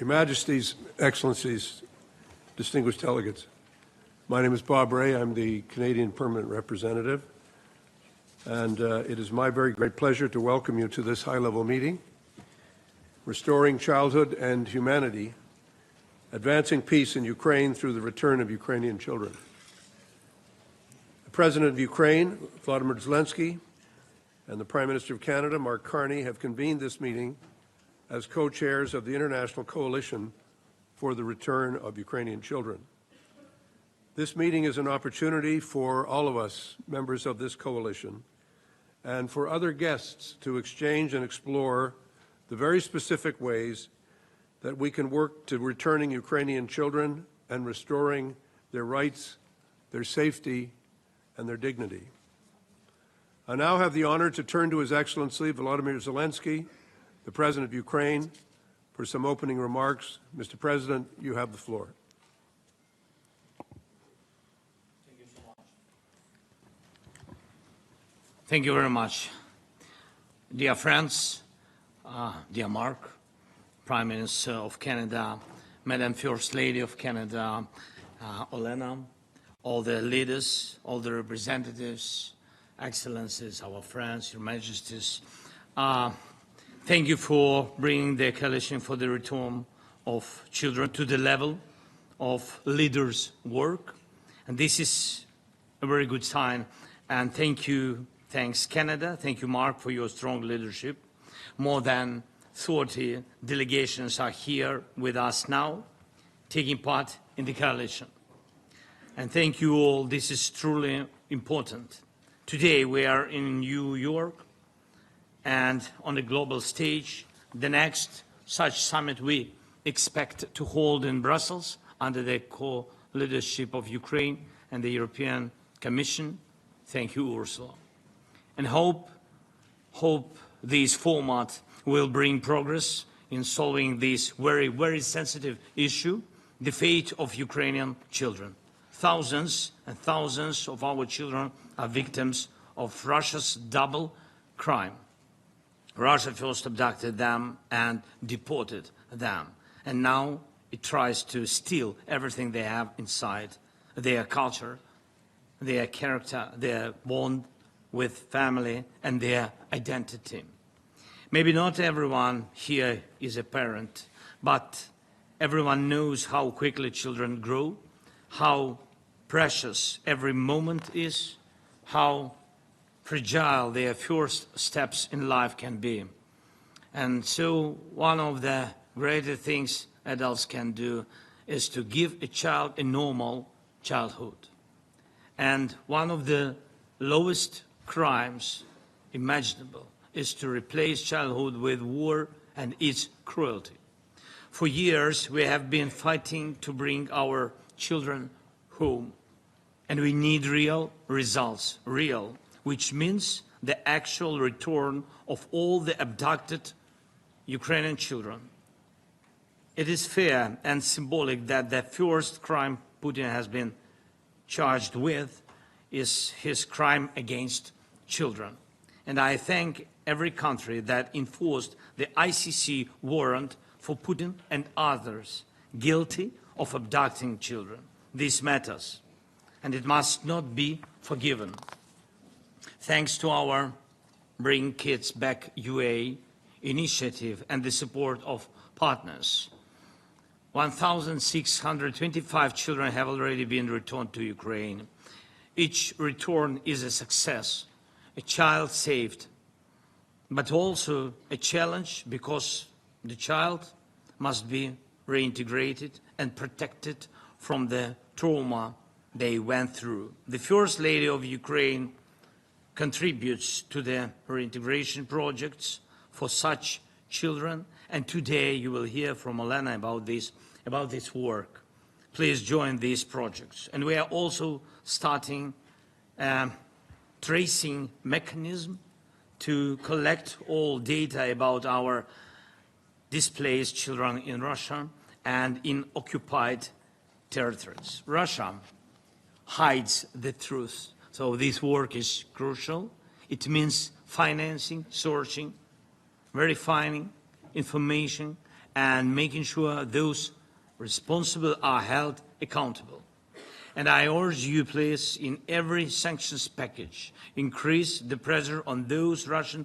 Your Majesties, Excellencies, distinguished delegates, my name is Bob Ray. I'm the Canadian Permanent Representative, and it is my very great pleasure to welcome you to this high-level meeting, Restoring Childhood and Humanity, Advancing Peace in Ukraine through the Return of Ukrainian Children. The President of Ukraine, Volodymyr Zelenskyy, and the Prime Minister of Canada, Mark Carney, have convened this meeting as co-chairs of the International Coalition for the Return of Ukrainian Children. This meeting is an opportunity for all of us, members of this coalition, and for other guests to exchange and explore the very specific ways that we can work to returning Ukrainian children and restoring their rights, their safety, and their dignity. I now have the honor to turn to His Excellency Volodymyr Zelenskyy, the President of Ukraine, for some opening remarks. Mr. President, you have the floor. Thank you so much. Thank you very much. Dear friends, dear Mark, Prime Minister of Canada, Madam First Lady of Canada, Olena, all the leaders, all the representatives, Excellencies, our friends, Your Majesties, thank you for bringing the coalition for the return of children to the level of leaders' work. And this is a very good sign. And thanks Canada, thank you Mark for your strong leadership. More than 30 delegations are here with us now, taking part in the coalition. And thank you all, this is truly important. Today we are in New York, and on the global stage, the next such summit we expect to hold in Brussels under the co-leadership of Ukraine and the European Commission. Thank you, Ursula. And hope this format will bring progress in solving this very, very sensitive issue, the fate of Ukrainian children. Thousands and thousands of our children are victims of Russia's double crime. Russia first abducted them and deported them, and now it tries to steal everything they have inside, their culture, their character, their bond with family, and their identity. Maybe not everyone here is a parent, but everyone knows how quickly children grow, how precious every moment is, how fragile their first steps in life can be. And so one of the greatest things adults can do is to give a child a normal childhood. And one of the lowest crimes imaginable is to replace childhood with war and its cruelty. For years we have been fighting to bring our children home, and we need real results, which means the actual return of all the abducted Ukrainian children. It is fair and symbolic that the first crime Putin has been charged with is his crime against children. And I thank every country that enforced the ICC warrant for Putin and others guilty of abducting children. This matters, and it must not be forgiven. Thanks to our Bring Kids Back UA initiative and the support of partners, 1,625 children have already been returned to Ukraine. Each return is a success, a child saved, but also a challenge because the child must be reintegrated and protected from the trauma they went through. The First Lady of Ukraine contributes to the reintegration projects for such children, and today you will hear from Olena about this work. Please join these projects. And we are also starting a tracing mechanism to collect all data about our displaced children in Russia and in occupied territories. Russia hides the truth. So this work is crucial. It means financing, searching, verifying information, and making sure those responsible are held accountable. And I urge you, please, in every sanctions package, increase the pressure on those Russian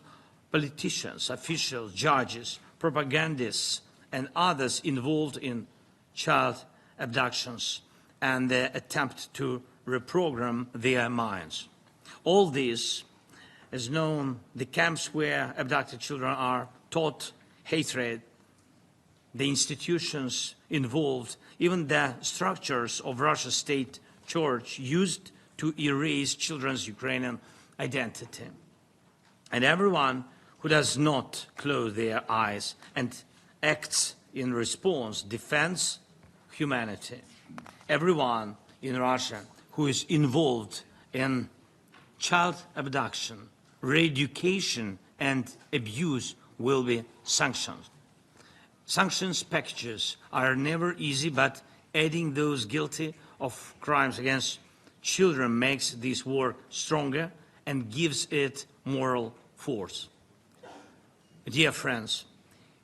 politicians, officials, judges, propagandists, and others involved in child abductions and the attempt to reprogram their minds. All this is known, the camps where abducted children are taught hatred, the institutions involved, even the structures of Russia's state church used to erase children's Ukrainian identity. And everyone who does not close their eyes and acts in response defends humanity. Everyone in Russia who is involved in child abduction, re-education, and abuse will be sanctioned. Sanctions packages are never easy, but adding those guilty of crimes against children makes this war stronger and gives it moral force. Dear friends,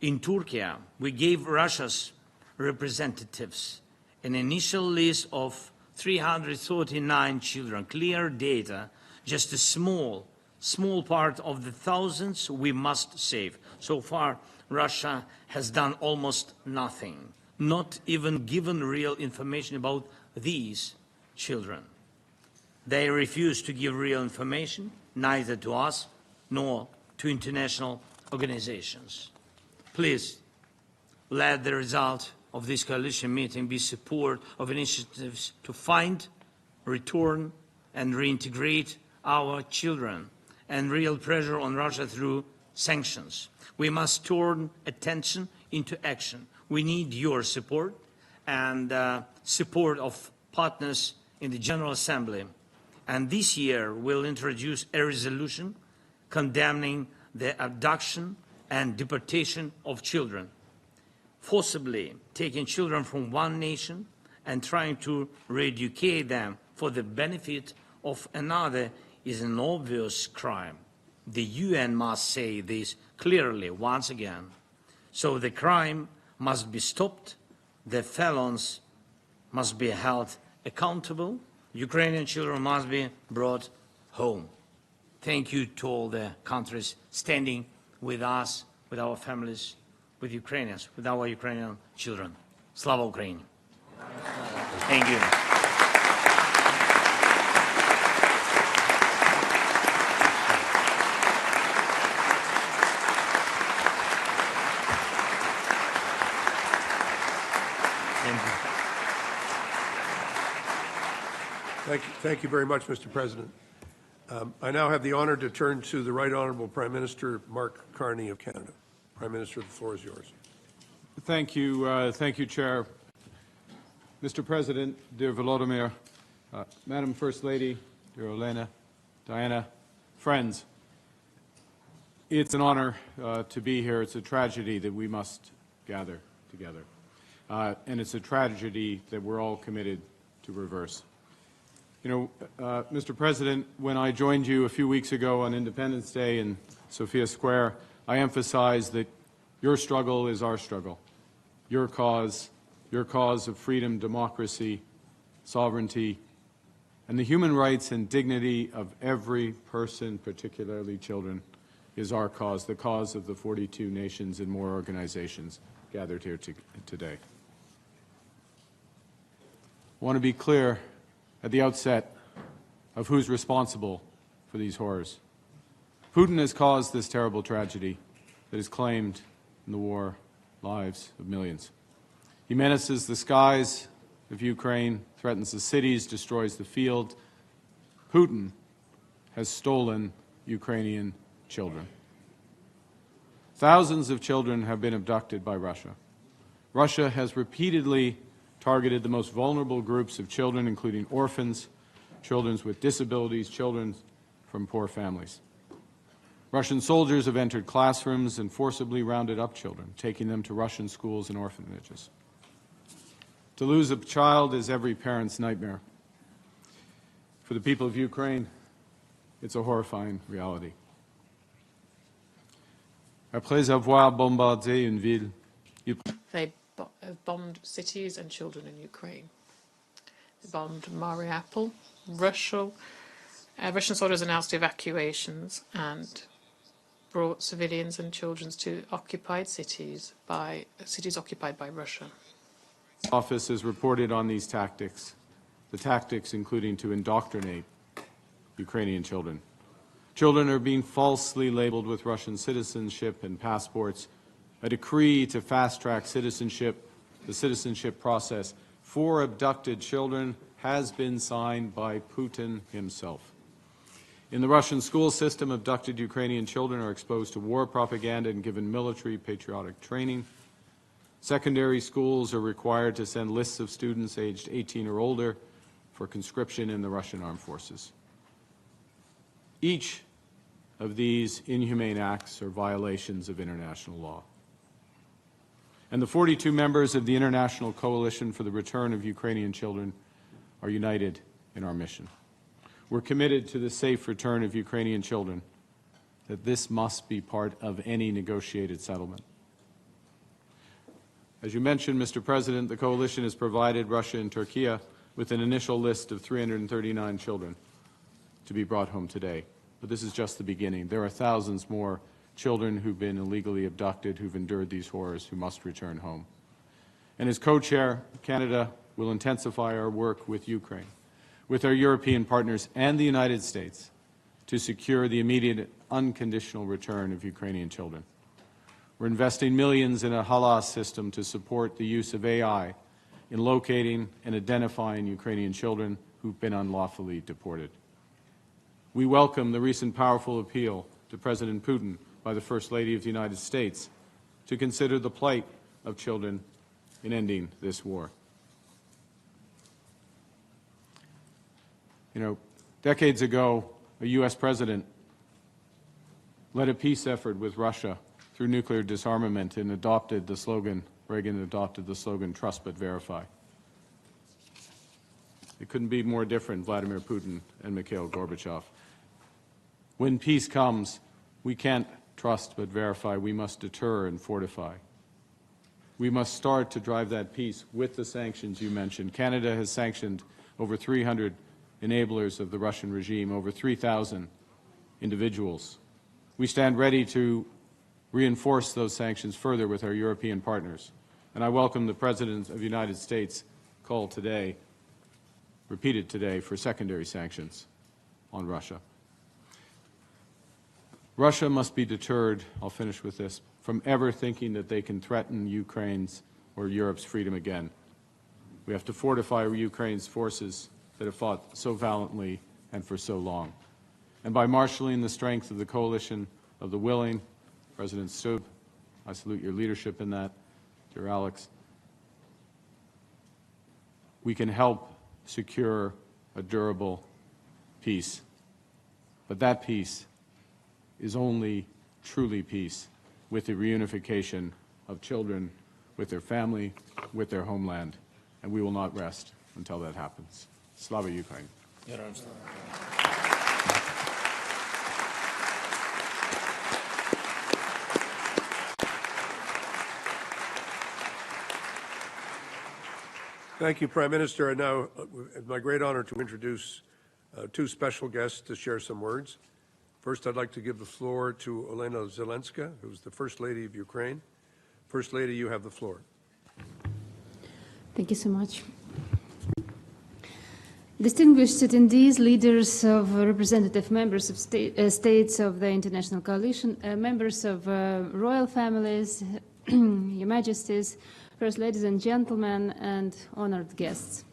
in Turkey, we gave Russia's representatives an initial list of 339 children, clear data, just a small part of the thousands we must save. So far, Russia has done almost nothing, not even given real information about these children. They refuse to give real information, neither to us nor to international organizations. Please, let the result of this coalition meeting be support of initiatives to find, return, and reintegrate our children, and real pressure on Russia through sanctions. We must turn attention into action. We need your support and support of partners in the General Assembly. And this year we'll introduce a resolution condemning the abduction and deportation of children. Forcibly taking children from one nation and trying to re-educate them for the benefit of another is an obvious crime. The UN must say this clearly once again. So the crime must be stopped, the felons must be held accountable, Ukrainian children must be brought home. Thank you to all the countries standing with us, with our families, with Ukrainians, with our Ukrainian children. Slava Ukraini. Thank you. Thank you very much, Mr. President. I now have the honor to turn to the Right Honourable Prime Minister Mark Carney of Canada. Prime Minister, the floor is yours. Thank you, Chair. Mr. President, dear Volodymyr, Madam First Lady, dear Olena, Diana, friends, it's an honor to be here. It's a tragedy that we must gather together. And it's a tragedy that we're all committed to reverse. You know, Mr. President, when I joined you a few weeks ago on Independence Day in Sophia Square, I emphasized that your struggle is our struggle. Your cause of freedom, democracy, sovereignty, and the human rights and dignity of every person, particularly children, is our cause, the cause of the 42 nations and more organizations gathered here today. I want to be clear at the outset of who's responsible for these horrors. Putin has caused this terrible tragedy that has claimed in the war lives of millions. He menaces the skies of Ukraine, threatens the cities, destroys the field. Putin has stolen Ukrainian children. Thousands of children have been abducted by Russia. Russia has repeatedly targeted the most vulnerable groups of children, including orphans, children with disabilities, children from poor families. Russian soldiers have entered classrooms and forcibly rounded up children, taking them to Russian schools and orphanages. To lose a child is every parent's nightmare. For the people of Ukraine, it's a horrifying reality. Après avoir bombardé une ville, They bombed cities and children in Ukraine. They bombed Mariupol. Russian soldiers announced evacuations and brought civilians and children to occupied cities occupied by Russia. Office has reported on these tactics, the tactics including to indoctrinate Ukrainian children. Children are being falsely labeled with Russian citizenship and passports. A decree to fast-track citizenship, the citizenship process for abducted children, has been signed by Putin himself. In the Russian school system, abducted Ukrainian children are exposed to war propaganda and given military patriotic training. Secondary schools are required to send lists of students aged 18 or older for conscription in the Russian armed forces. Each of these inhumane acts are violations of international law. And the 42 members of the International Coalition for the Return of Ukrainian Children are united in our mission. We're committed to the safe return of Ukrainian children, that this must be part of any negotiated settlement. As you mentioned, Mr. President, the coalition has provided Russia and Turkey with an initial list of 339 children to be brought home today. But this is just the beginning. There are thousands more children who've been illegally abducted, who've endured these horrors, who must return home. And as co-chair, Canada will intensify our work with Ukraine, with our European partners and the United States, to secure the immediate unconditional return of Ukrainian children. We're investing millions in a HALAS system to support the use of AI in locating and identifying Ukrainian children who've been unlawfully deported. We welcome the recent powerful appeal to President Putin by the First Lady of the United States to consider the plight of children in ending this war. You know, decades ago, a U.S. president led a peace effort with Russia through nuclear disarmament and Reagan adopted the slogan, "Trust but verify." It couldn't be more different, Vladimir Putin and Mikhail Gorbachev. When peace comes, we can't trust but verify. We must deter and fortify. We must start to drive that peace with the sanctions you mentioned. Canada has sanctioned over 300 enablers of the Russian regime, over 3,000 individuals. We stand ready to reinforce those sanctions further with our European partners. And I welcome the President of the United States' call today, repeated today, for secondary sanctions on Russia. Russia must be deterred, I'll finish with this, from ever thinking that they can threaten Ukraine's or Europe's freedom again. We have to fortify Ukraine's forces that have fought so valiantly and for so long. And by marshaling the strength of the coalition of the willing, President Stubb, I salute your leadership in that, dear Alex, we can help secure a durable peace. But that peace is only truly peace with the reunification of children with their family, with their homeland, and we will not rest until that happens. Slava Ukraine. Thank you, Prime Minister. And now, it's my great honor to introduce two special guests to share some words. First, I'd like to give the floor to Olena Zelenskya, who's the First Lady of Ukraine. First Lady, you have the floor. Thank you so much. Distinguished attendees, leaders of representative members of states of the International Coalition, members of royal families, Your Majesties, First Ladies and Gentlemen, and honored guests.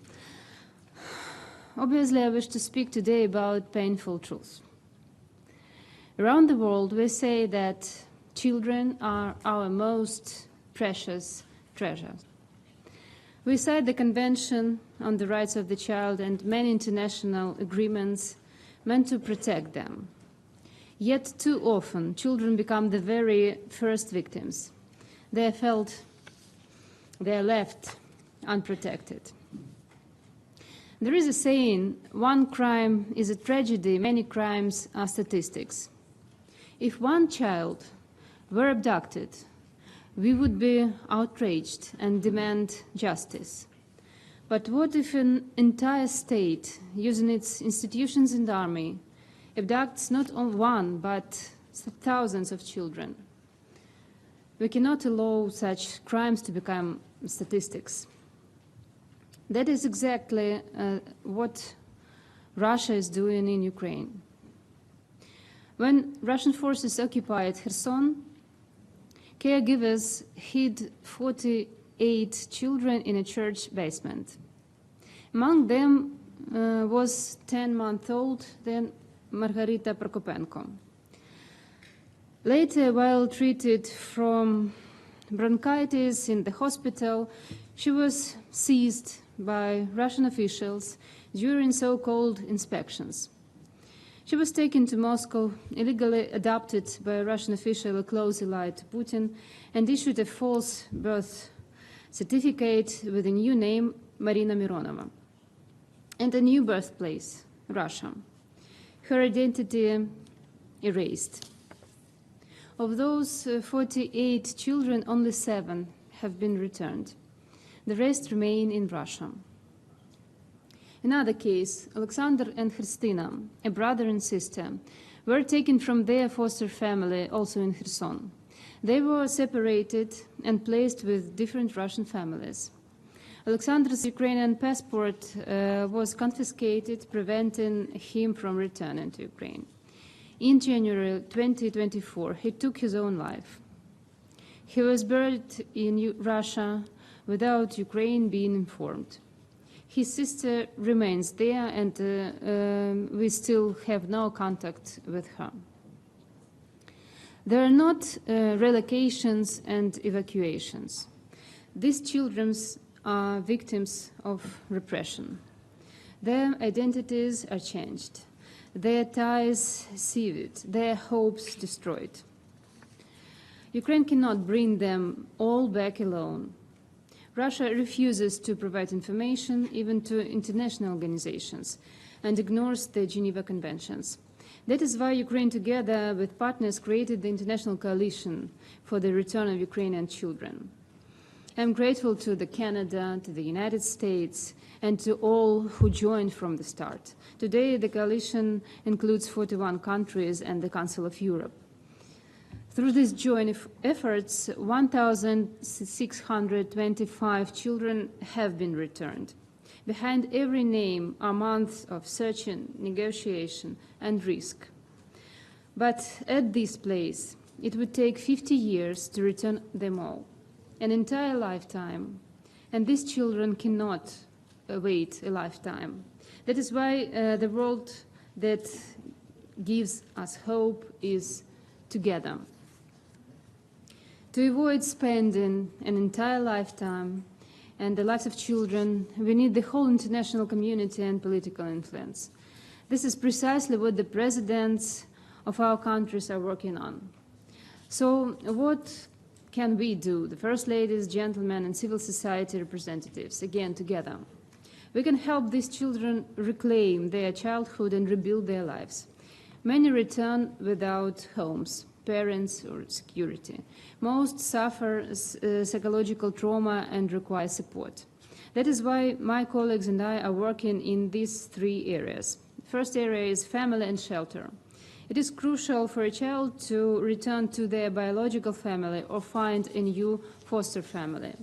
Obviously, I wish to speak today about painful truths. Around the world, we say that children are our most precious treasure. We cite the Convention on the Rights of the Child and many international agreements meant to protect them. Yet too often, children become the very first victims. They are left unprotected. There is a saying, one crime is a tragedy, many crimes are statistics. If one child were abducted, we would be outraged and demand justice. But what if an entire state, using its institutions and army, abducts not only one, but thousands of children? We cannot allow such crimes to become statistics. That is exactly what Russia is doing in Ukraine. When Russian forces occupied Kherson, caregivers hid 48 children in a church basement. Among them was 10-month-old then Margarita Prokopenko. Later, while treated from bronchitis in the hospital, she was seized by Russian officials during so-called inspections. She was taken to Moscow, illegally adopted by a Russian official closely allied to Putin, and issued a false birth certificate with a new name, Marina Mironova, and a new birthplace, Russia. Her identity erased. Of those 48 children, only 7 have been returned. The rest remain in Russia. Another case, Alexander and Christina, a brother and sister, were taken from their foster family, also in Kherson. They were separated and placed with different Russian families. Alexander's Ukrainian passport was confiscated, preventing him from returning to Ukraine. In January 2024, he took his own life. He was buried in Russia without Ukraine being informed. His sister remains there, and we still have no contact with her. There are not relocations and evacuations. These children are victims of repression. Their identities are changed, their ties severed, their hopes destroyed. Ukraine cannot bring them all back alone. Russia refuses to provide information even to international organizations and ignores the Geneva Conventions. That is why Ukraine, together with partners, created the International Coalition for the Return of Ukrainian Children. I'm grateful to Canada, to the United States, and to all who joined from the start. Today, the coalition includes 41 countries and the Council of Europe. Through these joint efforts, 1,625 children have been returned. Behind every name are months of searching, negotiation, and risk. But at this place, it would take 50 years to return them all, an entire lifetime, and these children cannot wait a lifetime. That is why the world that gives us hope is together. To avoid spending an entire lifetime and the lives of children, we need the whole international community and political influence. This is precisely what the presidents of our countries are working on. So what can we do, the first ladies, gentlemen, and civil society representatives, again, together? We can help these children reclaim their childhood and rebuild their lives. Many return without homes, parents, or security. Most suffer psychological trauma and require support. That is why my colleagues and I are working in these 3 areas. The first area is family and shelter. It is crucial for a child to return to their biological family or find a new foster family.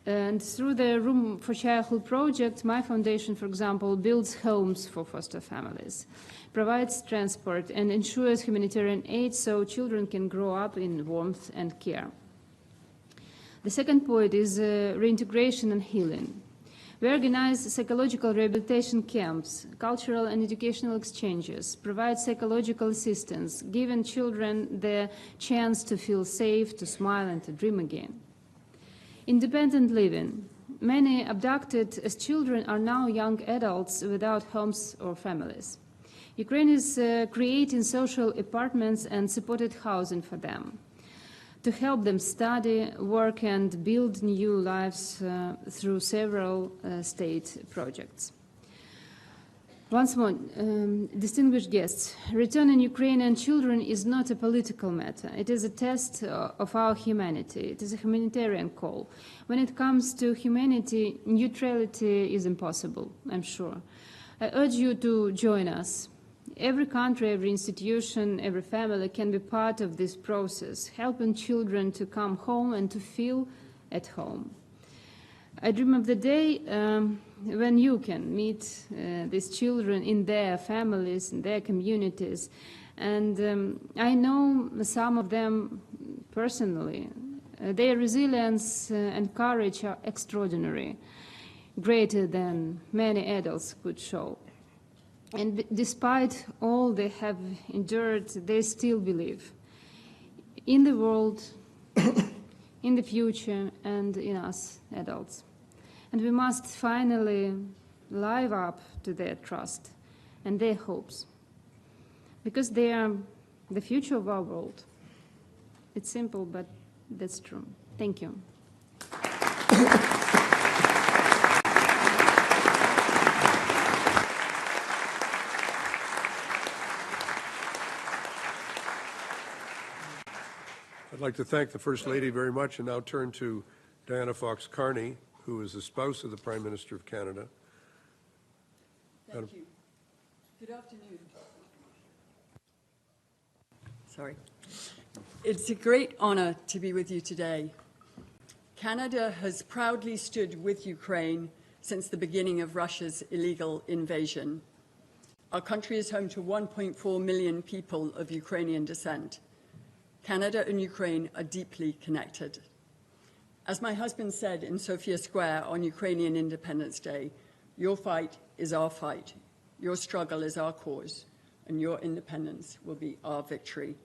And through the Room for Childhood project, my foundation, for example, builds homes for foster families, provides transport, and ensures humanitarian aid so children can grow up in warmth and care. The second point is reintegration and healing. We organize psychological rehabilitation camps, cultural and educational exchanges, provide psychological assistance, giving children the chance to feel safe, to smile, and to dream again. Independent living. Many abducted as children are now young adults without homes or families. Ukraine is creating social apartments and supported housing for them to help them study, work, and build new lives through several state projects. Once more, distinguished guests, returning Ukrainian children is not a political matter. It is a test of our humanity. It is a humanitarian call. When it comes to humanity, neutrality is impossible, I'm sure. I urge you to join us. Every country, every institution, every family can be part of this process, helping children to come home and to feel at home. I dream of the day when you can meet these children in their families, in their communities. And I know some of them personally. Their resilience and courage are extraordinary, greater than many adults could show. And despite all they have endured, they still believe in the world, in the future, and in us adults. And we must finally live up to their trust and their hopes, because they are the future of our world. It's simple, but that's true. Thank you. I'd like to thank the First Lady very much and now turn to Diana Fox Carney, who is the spouse of the Prime Minister of Canada. Thank you. Good afternoon. Sorry. It's a great honor to be with you today. Canada has proudly stood with Ukraine since the beginning of Russia's illegal invasion. Our country is home to 1.4 million people of Ukrainian descent. Canada and Ukraine are deeply connected. As my husband said in Sofia Square on Ukrainian Independence Day, your fight is our fight, your struggle is our cause, and your independence will be our victory.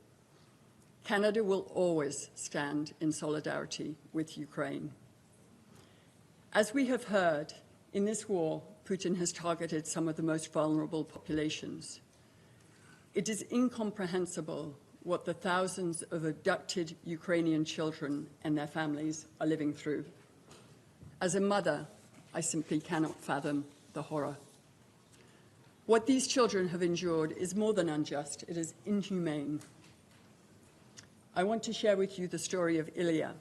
Canada will always stand in solidarity with Ukraine. As we have heard, in this war, Putin has targeted some of the most vulnerable populations. It is incomprehensible what the thousands of abducted Ukrainian children and their families are living through. As a mother, I simply cannot fathom the horror. What these children have endured is more than unjust, it is inhumane. I want to share with you the story of Ilya.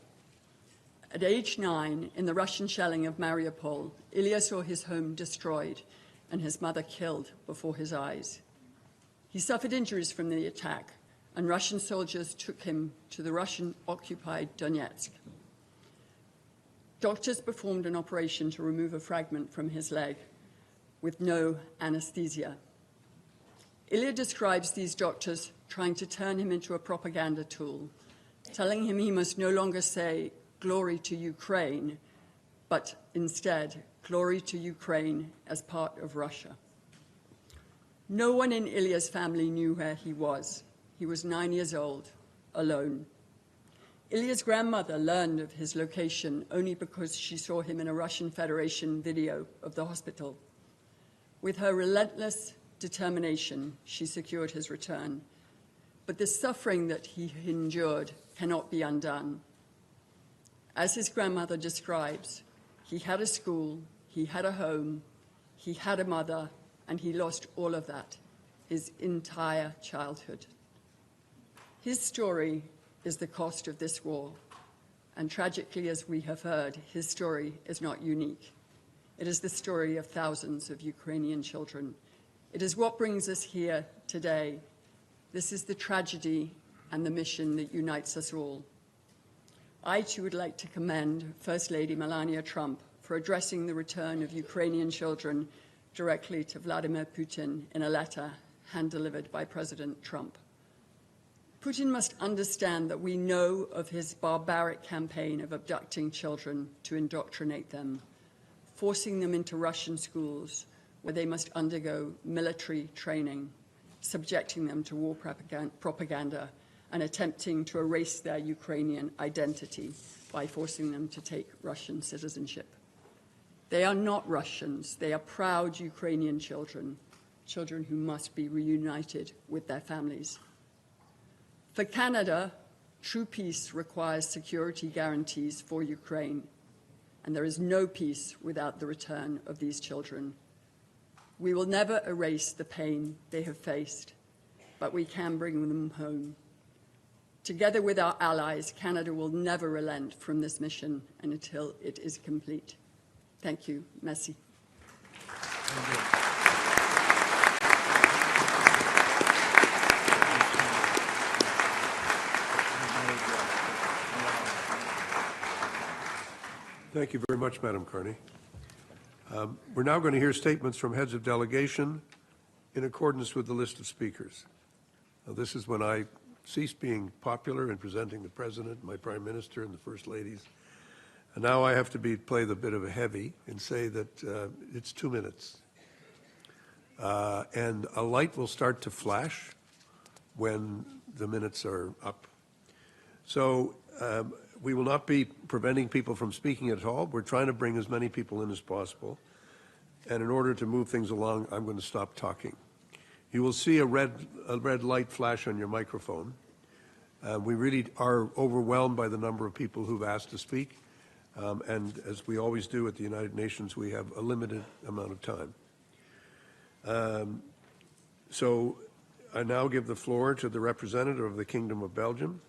At age 9, in the Russian shelling of Mariupol, Ilya saw his home destroyed and his mother killed before his eyes. He suffered injuries from the attack, and Russian soldiers took him to the Russian-occupied Donetsk. Doctors performed an operation to remove a fragment from his leg with no anesthesia. Ilya describes these doctors trying to turn him into a propaganda tool, telling him he must no longer say, "Glory to Ukraine," but instead, "Glory to Ukraine as part of Russia." No one in Ilya's family knew where he was. He was 9 years old, alone. Ilya's grandmother learned of his location only because she saw him in a Russian Federation video of the hospital. With her relentless determination, she secured his return. But the suffering that he endured cannot be undone. As his grandmother describes, he had a school, he had a home, he had a mother, and he lost all of that, his entire childhood. His story is the cost of this war, and tragically, as we have heard, his story is not unique. It is the story of thousands of Ukrainian children. It is what brings us here today. This is the tragedy and the mission that unites us all. I too would like to commend First Lady Melania Trump for addressing the return of Ukrainian children directly to Vladimir Putin in a letter hand-delivered by President Trump. Putin must understand that we know of his barbaric campaign of abducting children to indoctrinate them, forcing them into Russian schools where they must undergo military training, subjecting them to war propaganda, and attempting to erase their Ukrainian identity by forcing them to take Russian citizenship. They are not Russians. They are proud Ukrainian children, children who must be reunited with their families. For Canada, true peace requires security guarantees for Ukraine, and there is no peace without the return of these children. We will never erase the pain they have faced, but we can bring them home. Together with our allies, Canada will never relent from this mission until it is complete. Thank you. Merci. Thank you very much, Madam Carney. We're now going to hear statements from heads of delegation in accordance with the list of speakers. Now, this is when I cease being popular in presenting the President, my Prime Minister, and the First Ladies. And now I have to play the bit of a heavy and say that it's 2 minutes. And a light will start to flash when the minutes are up. So we will not be preventing people from speaking at all. We're trying to bring as many people in as possible. And in order to move things along, I'm going to stop talking. You will see a red light flash on your microphone. We really are overwhelmed by the number of people who've asked to speak. And as we always do at the United Nations, we have a limited amount of time. So I now give the floor to the representative of the Kingdom of Belgium,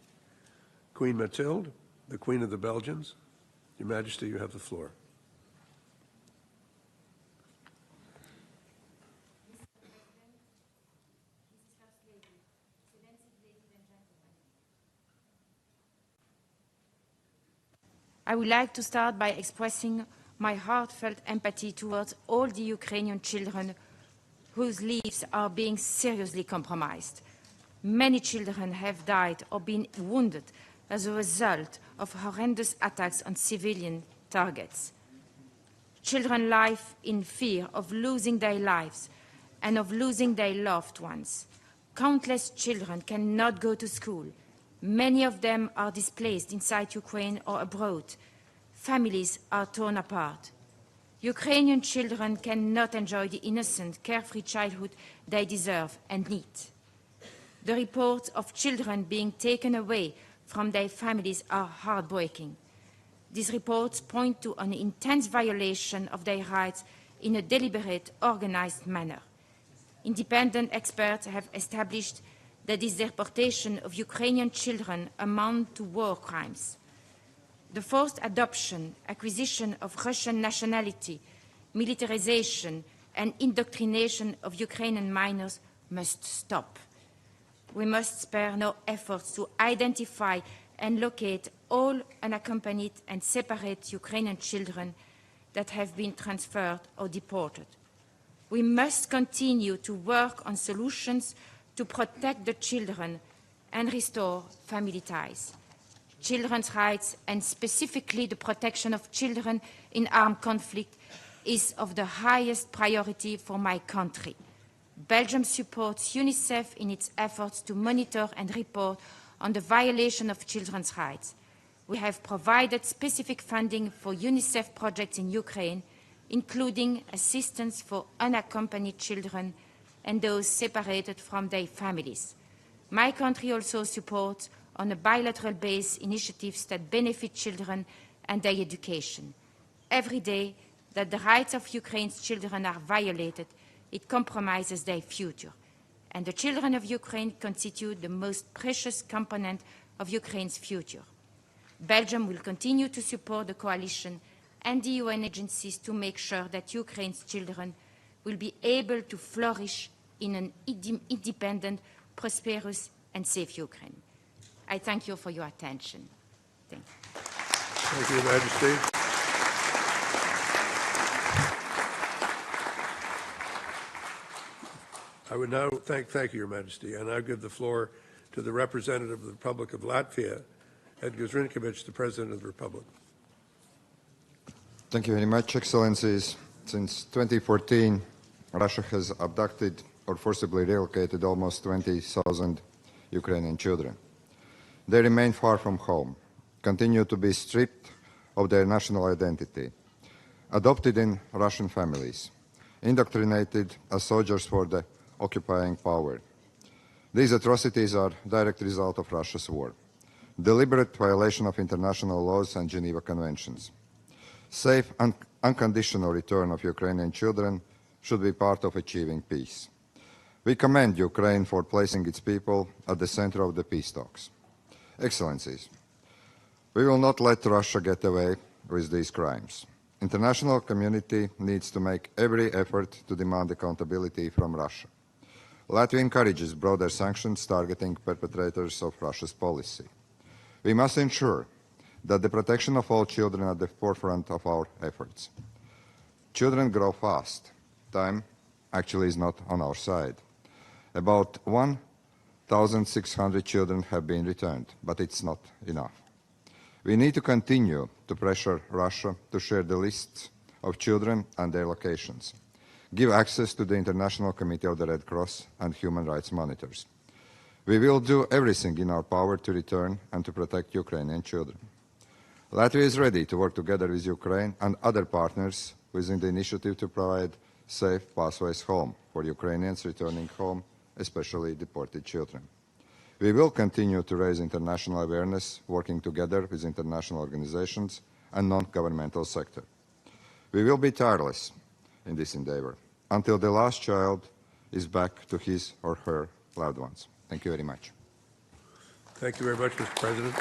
Queen Mathilde, the Queen of the Belgians. Your Majesty, you have the floor. I would like to start by expressing my heartfelt empathy towards all the Ukrainian children whose lives are being seriously compromised. Many children have died or been wounded as a result of horrendous attacks on civilian targets. Children live in fear of losing their lives and of losing their loved ones. Countless children cannot go to school. Many of them are displaced inside Ukraine or abroad. Families are torn apart. Ukrainian children cannot enjoy the innocent, carefree childhood they deserve and need. The reports of children being taken away from their families are heartbreaking. These reports point to an intense violation of their rights in a deliberate, organized manner. Independent experts have established that this deportation of Ukrainian children amount to war crimes. The forced adoption, acquisition of Russian nationality, militarization, and indoctrination of Ukrainian minors must stop. We must spare no efforts to identify and locate all unaccompanied and separate Ukrainian children that have been transferred or deported. We must continue to work on solutions to protect the children and restore family ties. Children's rights, and specifically the protection of children in armed conflict, is of the highest priority for my country. Belgium supports UNICEF in its efforts to monitor and report on the violation of children's rights. We have provided specific funding for UNICEF projects in Ukraine, including assistance for unaccompanied children and those separated from their families. My country also supports on a bilateral basis initiatives that benefit children and their education. Every day that the rights of Ukraine's children are violated, it compromises their future. And the children of Ukraine constitute the most precious component of Ukraine's future. Belgium will continue to support the coalition and the UN agencies to make sure that Ukraine's children will be able to flourish in an independent, prosperous, and safe Ukraine. I thank you for your attention. Thank you. Thank you, Your Majesty. I would now thank you, Your Majesty, and I give the floor to the representative of the Republic of Latvia, Edgars Rinkēvičs, the President of the Republic. Thank you very much, Excellencies. Since 2014, Russia has abducted or forcibly relocated almost 20,000 Ukrainian children. They remain far from home, continue to be stripped of their national identity, adopted in Russian families, indoctrinated as soldiers for the occupying power. These atrocities are a direct result of Russia's war, deliberate violation of international laws and Geneva Conventions. Safe and unconditional return of Ukrainian children should be part of achieving peace. We commend Ukraine for placing its people at the center of the peace talks. Excellencies, we will not let Russia get away with these crimes. International community needs to make every effort to demand accountability from Russia. Latvia encourages broader sanctions targeting perpetrators of Russia's policy. We must ensure that the protection of all children are at the forefront of our efforts. Children grow fast. Time actually is not on our side. About 1,600 children have been returned, but it's not enough. We need to continue to pressure Russia to share the lists of children and their locations, give access to the International Committee of the Red Cross and human rights monitors. We will do everything in our power to return and to protect Ukrainian children. Latvia is ready to work together with Ukraine and other partners within the initiative to provide safe pathways home for Ukrainians returning home, especially deported children. We will continue to raise international awareness, working together with international organizations and non-governmental sector. We will be tireless in this endeavor until the last child is back to his or her loved ones. Thank you very much. Thank you very much, Mr. President.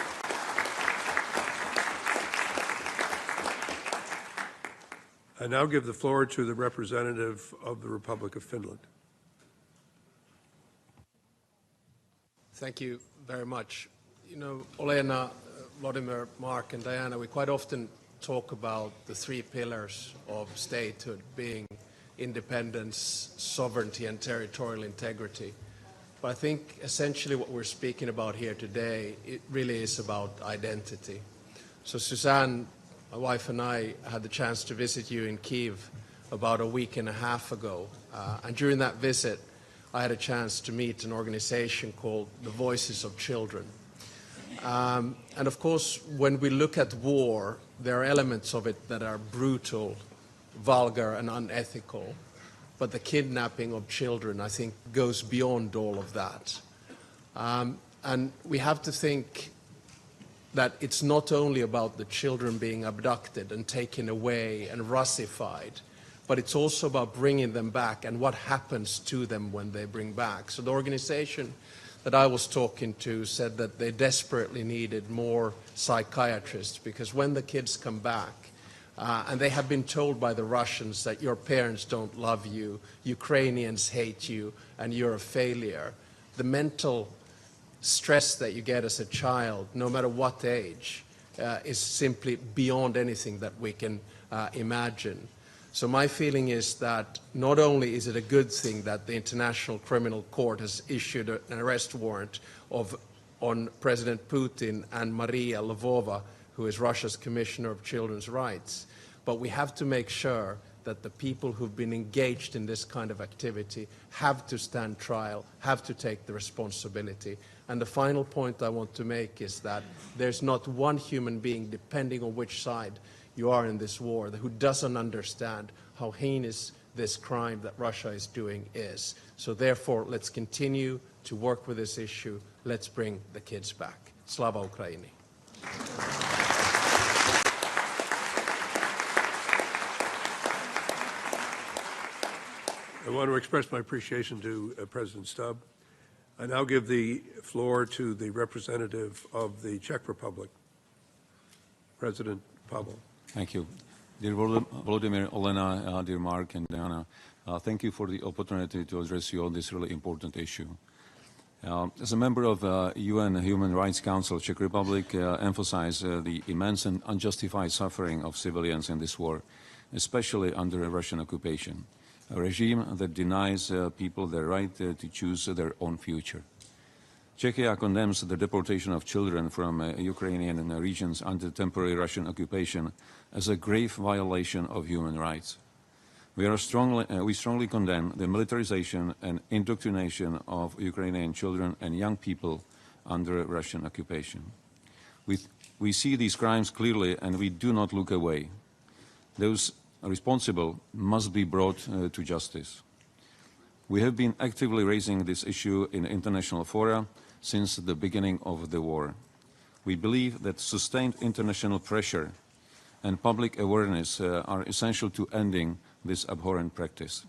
I now give the floor to the representative of the Republic of Finland. Thank you very much. You know, Olena, Volodymyr, Mark, and Diana, we quite often talk about the three pillars of statehood being independence, sovereignty, and territorial integrity. But I think essentially what we're speaking about here today, it really is about identity. So Suzanne, my wife, and I had the chance to visit you in Kyiv about a week and a half ago. And during that visit, I had a chance to meet an organization called the Voices of Children. And of course, when we look at war, there are elements of it that are brutal, vulgar, and unethical. But the kidnapping of children, I think, goes beyond all of that. And we have to think that it's not only about the children being abducted and taken away and Russified, but it's also about bringing them back and what happens to them when they bring back. So the organization that I was talking to said that they desperately needed more psychiatrists because when the kids come back, and they have been told by the Russians that your parents don't love you, Ukrainians hate you, and you're a failure, the mental stress that you get as a child, no matter what age, is simply beyond anything that we can imagine. So my feeling is that not only is it a good thing that the International Criminal Court has issued an arrest warrant on President Putin and Maria Lvova, who is Russia's Commissioner of Children's Rights, but we have to make sure that the people who've been engaged in this kind of activity have to stand trial, have to take the responsibility. And the final point I want to make is that there's not one human being, depending on which side you are in this war, who doesn't understand how heinous this crime that Russia is doing is. So therefore, let's continue to work with this issue. Let's bring the kids back. Slava Ukraini. I want to express my appreciation to President Stubb. I now give the floor to the representative of the Czech Republic, President Pavel. Thank you. Dear Volodymyr, Olena, dear Mark and Diana, thank you for the opportunity to address you on this really important issue. As a member of UN Human Rights Council, Czech Republic emphasize the immense and unjustified suffering of civilians in this war, especially under a Russian occupation, a regime that denies people their right to choose their own future. Czechia condemns the deportation of children from Ukrainian regions under temporary Russian occupation as a grave violation of human rights. We strongly condemn the militarization and indoctrination of Ukrainian children and young people under Russian occupation. We see these crimes clearly and we do not look away. Those responsible must be brought to justice. We have been actively raising this issue in international fora since the beginning of the war. We believe that sustained international pressure and public awareness are essential to ending this abhorrent practice.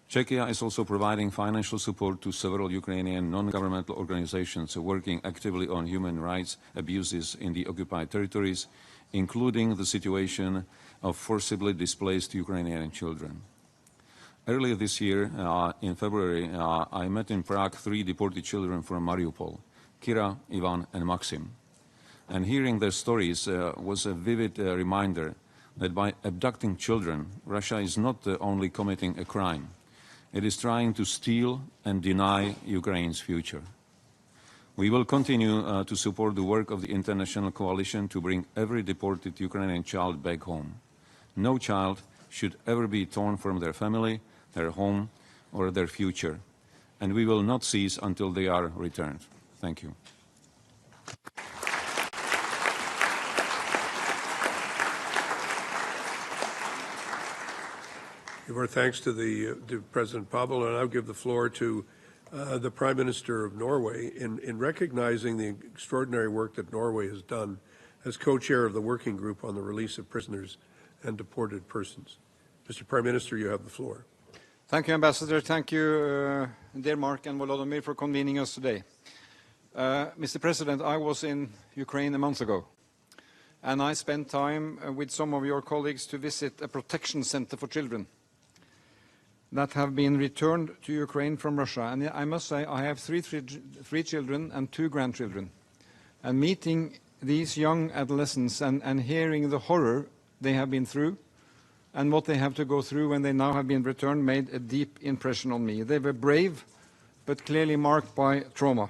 Czechia is also providing financial support to several Ukrainian non-governmental organizations working actively on human rights abuses in the occupied territories, including the situation of forcibly displaced Ukrainian children. Earlier this year, in February, I met in Prague 3 deported children from Mariupol, Kira, Ivan, and Maxim. And hearing their stories was a vivid reminder that by abducting children, Russia is not only committing a crime, it is trying to steal and deny Ukraine's future. We will continue to support the work of the international coalition to bring every deported Ukrainian child back home. No child should ever be torn from their family, their home, or their future, and we will not cease until they are returned. Thank you. Give our thanks to President Pavel, and I'll give the floor to the Prime Minister of Norway in recognizing the extraordinary work that Norway has done as co-chair of the working group on the release of prisoners and deported persons. Mr. Prime Minister, you have the floor. Thank you, Ambassador. Thank you, dear Mark and Volodymyr, for convening us today. Mr. President, I was in Ukraine a month ago, and I spent time with some of your colleagues to visit a protection center for children that have been returned to Ukraine from Russia. And I must say, I have three children and 2 grandchildren. And meeting these young adolescents and hearing the horror they have been through and what they have to go through when they now have been returned made a deep impression on me. They were brave, but clearly marked by trauma.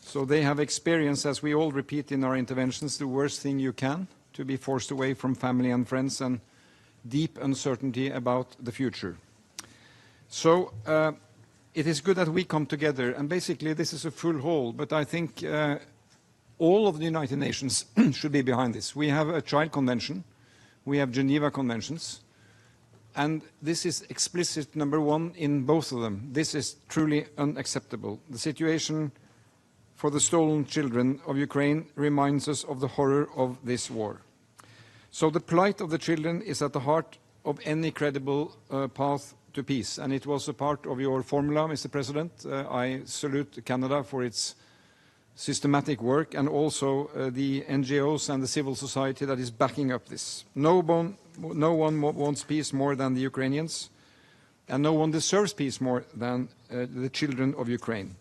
So they have experienced, as we all repeat in our interventions, the worst thing you can, to be forced away from family and friends and deep uncertainty about the future. So it is good that we come together, and basically this is a full hall, but I think all of the United Nations should be behind this. We have a Child Convention, we have Geneva Conventions, and this is explicit number 1 in both of them. This is truly unacceptable. The situation for the stolen children of Ukraine reminds us of the horror of this war. So the plight of the children is at the heart of any credible path to peace, and it was a part of your formula, Mr. President. I salute Canada for its systematic work and also the NGOs and the civil society that is backing up this. No one wants peace more than the Ukrainians, and no one deserves peace more than the children of Ukraine.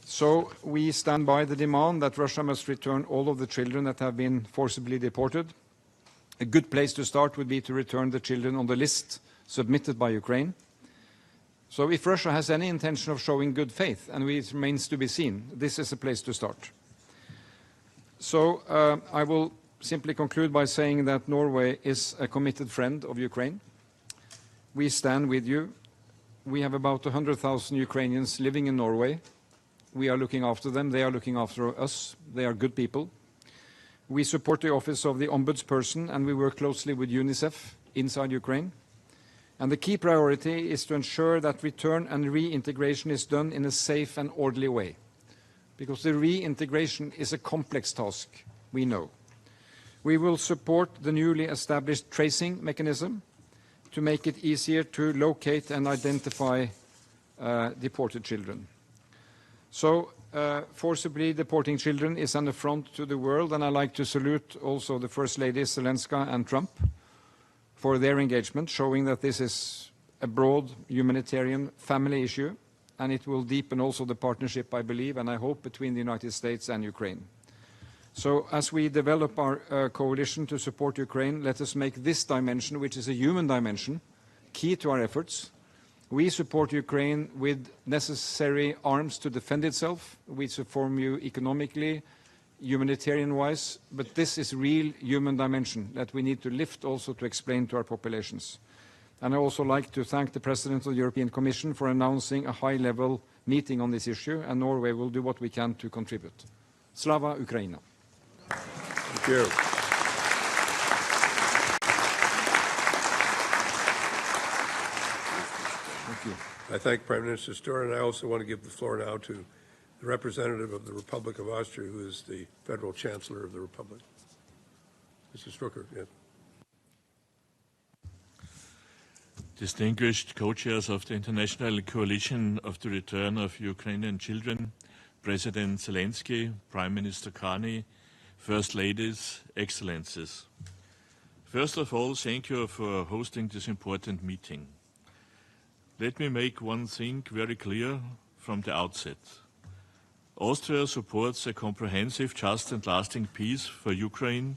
So we stand by the demand that Russia must return all of the children that have been forcibly deported. A good place to start would be to return the children on the list submitted by Ukraine. So if Russia has any intention of showing good faith, and it remains to be seen, this is a place to start. So I will simply conclude by saying that Norway is a committed friend of Ukraine. We stand with you. We have about 100,000 Ukrainians living in Norway. We are looking after them. They are looking after us. They are good people. We support the office of the ombudsperson, and we work closely with UNICEF inside Ukraine. And the key priority is to ensure that return and reintegration is done in a safe and orderly way, because the reintegration is a complex task, we know. We will support the newly established tracing mechanism to make it easier to locate and identify deported children. So forcibly deporting children is an affront to the world, and I'd like to salute also the First Lady Zelenskyy and Trump for their engagement, showing that this is a broad humanitarian family issue, and it will deepen also the partnership, I believe, and I hope, between the United States and Ukraine. So as we develop our coalition to support Ukraine, let us make this dimension, which is a human dimension, key to our efforts. We support Ukraine with necessary arms to defend itself. We support you economically, humanitarian-wise, but this is real human dimension that we need to lift also to explain to our populations. And I also like to thank the President of the European Commission for announcing a high-level meeting on this issue, and Norway will do what we can to contribute. Slava Ukraina. Thank you. Thank you. I thank Prime Minister Sture, and I also want to give the floor now to the representative of the Republic of Austria, who is the Federal Chancellor of the Republic. Mr. Strucker, yes. distinguished co-chairs of the International Coalition of the Return of Ukrainian Children, President Zelenskyy, Prime Minister Carney, First Ladies, Excellencies. First of all, thank you for hosting this important meeting. Let me make one thing very clear from the outset. Austria supports a comprehensive, just and lasting peace for Ukraine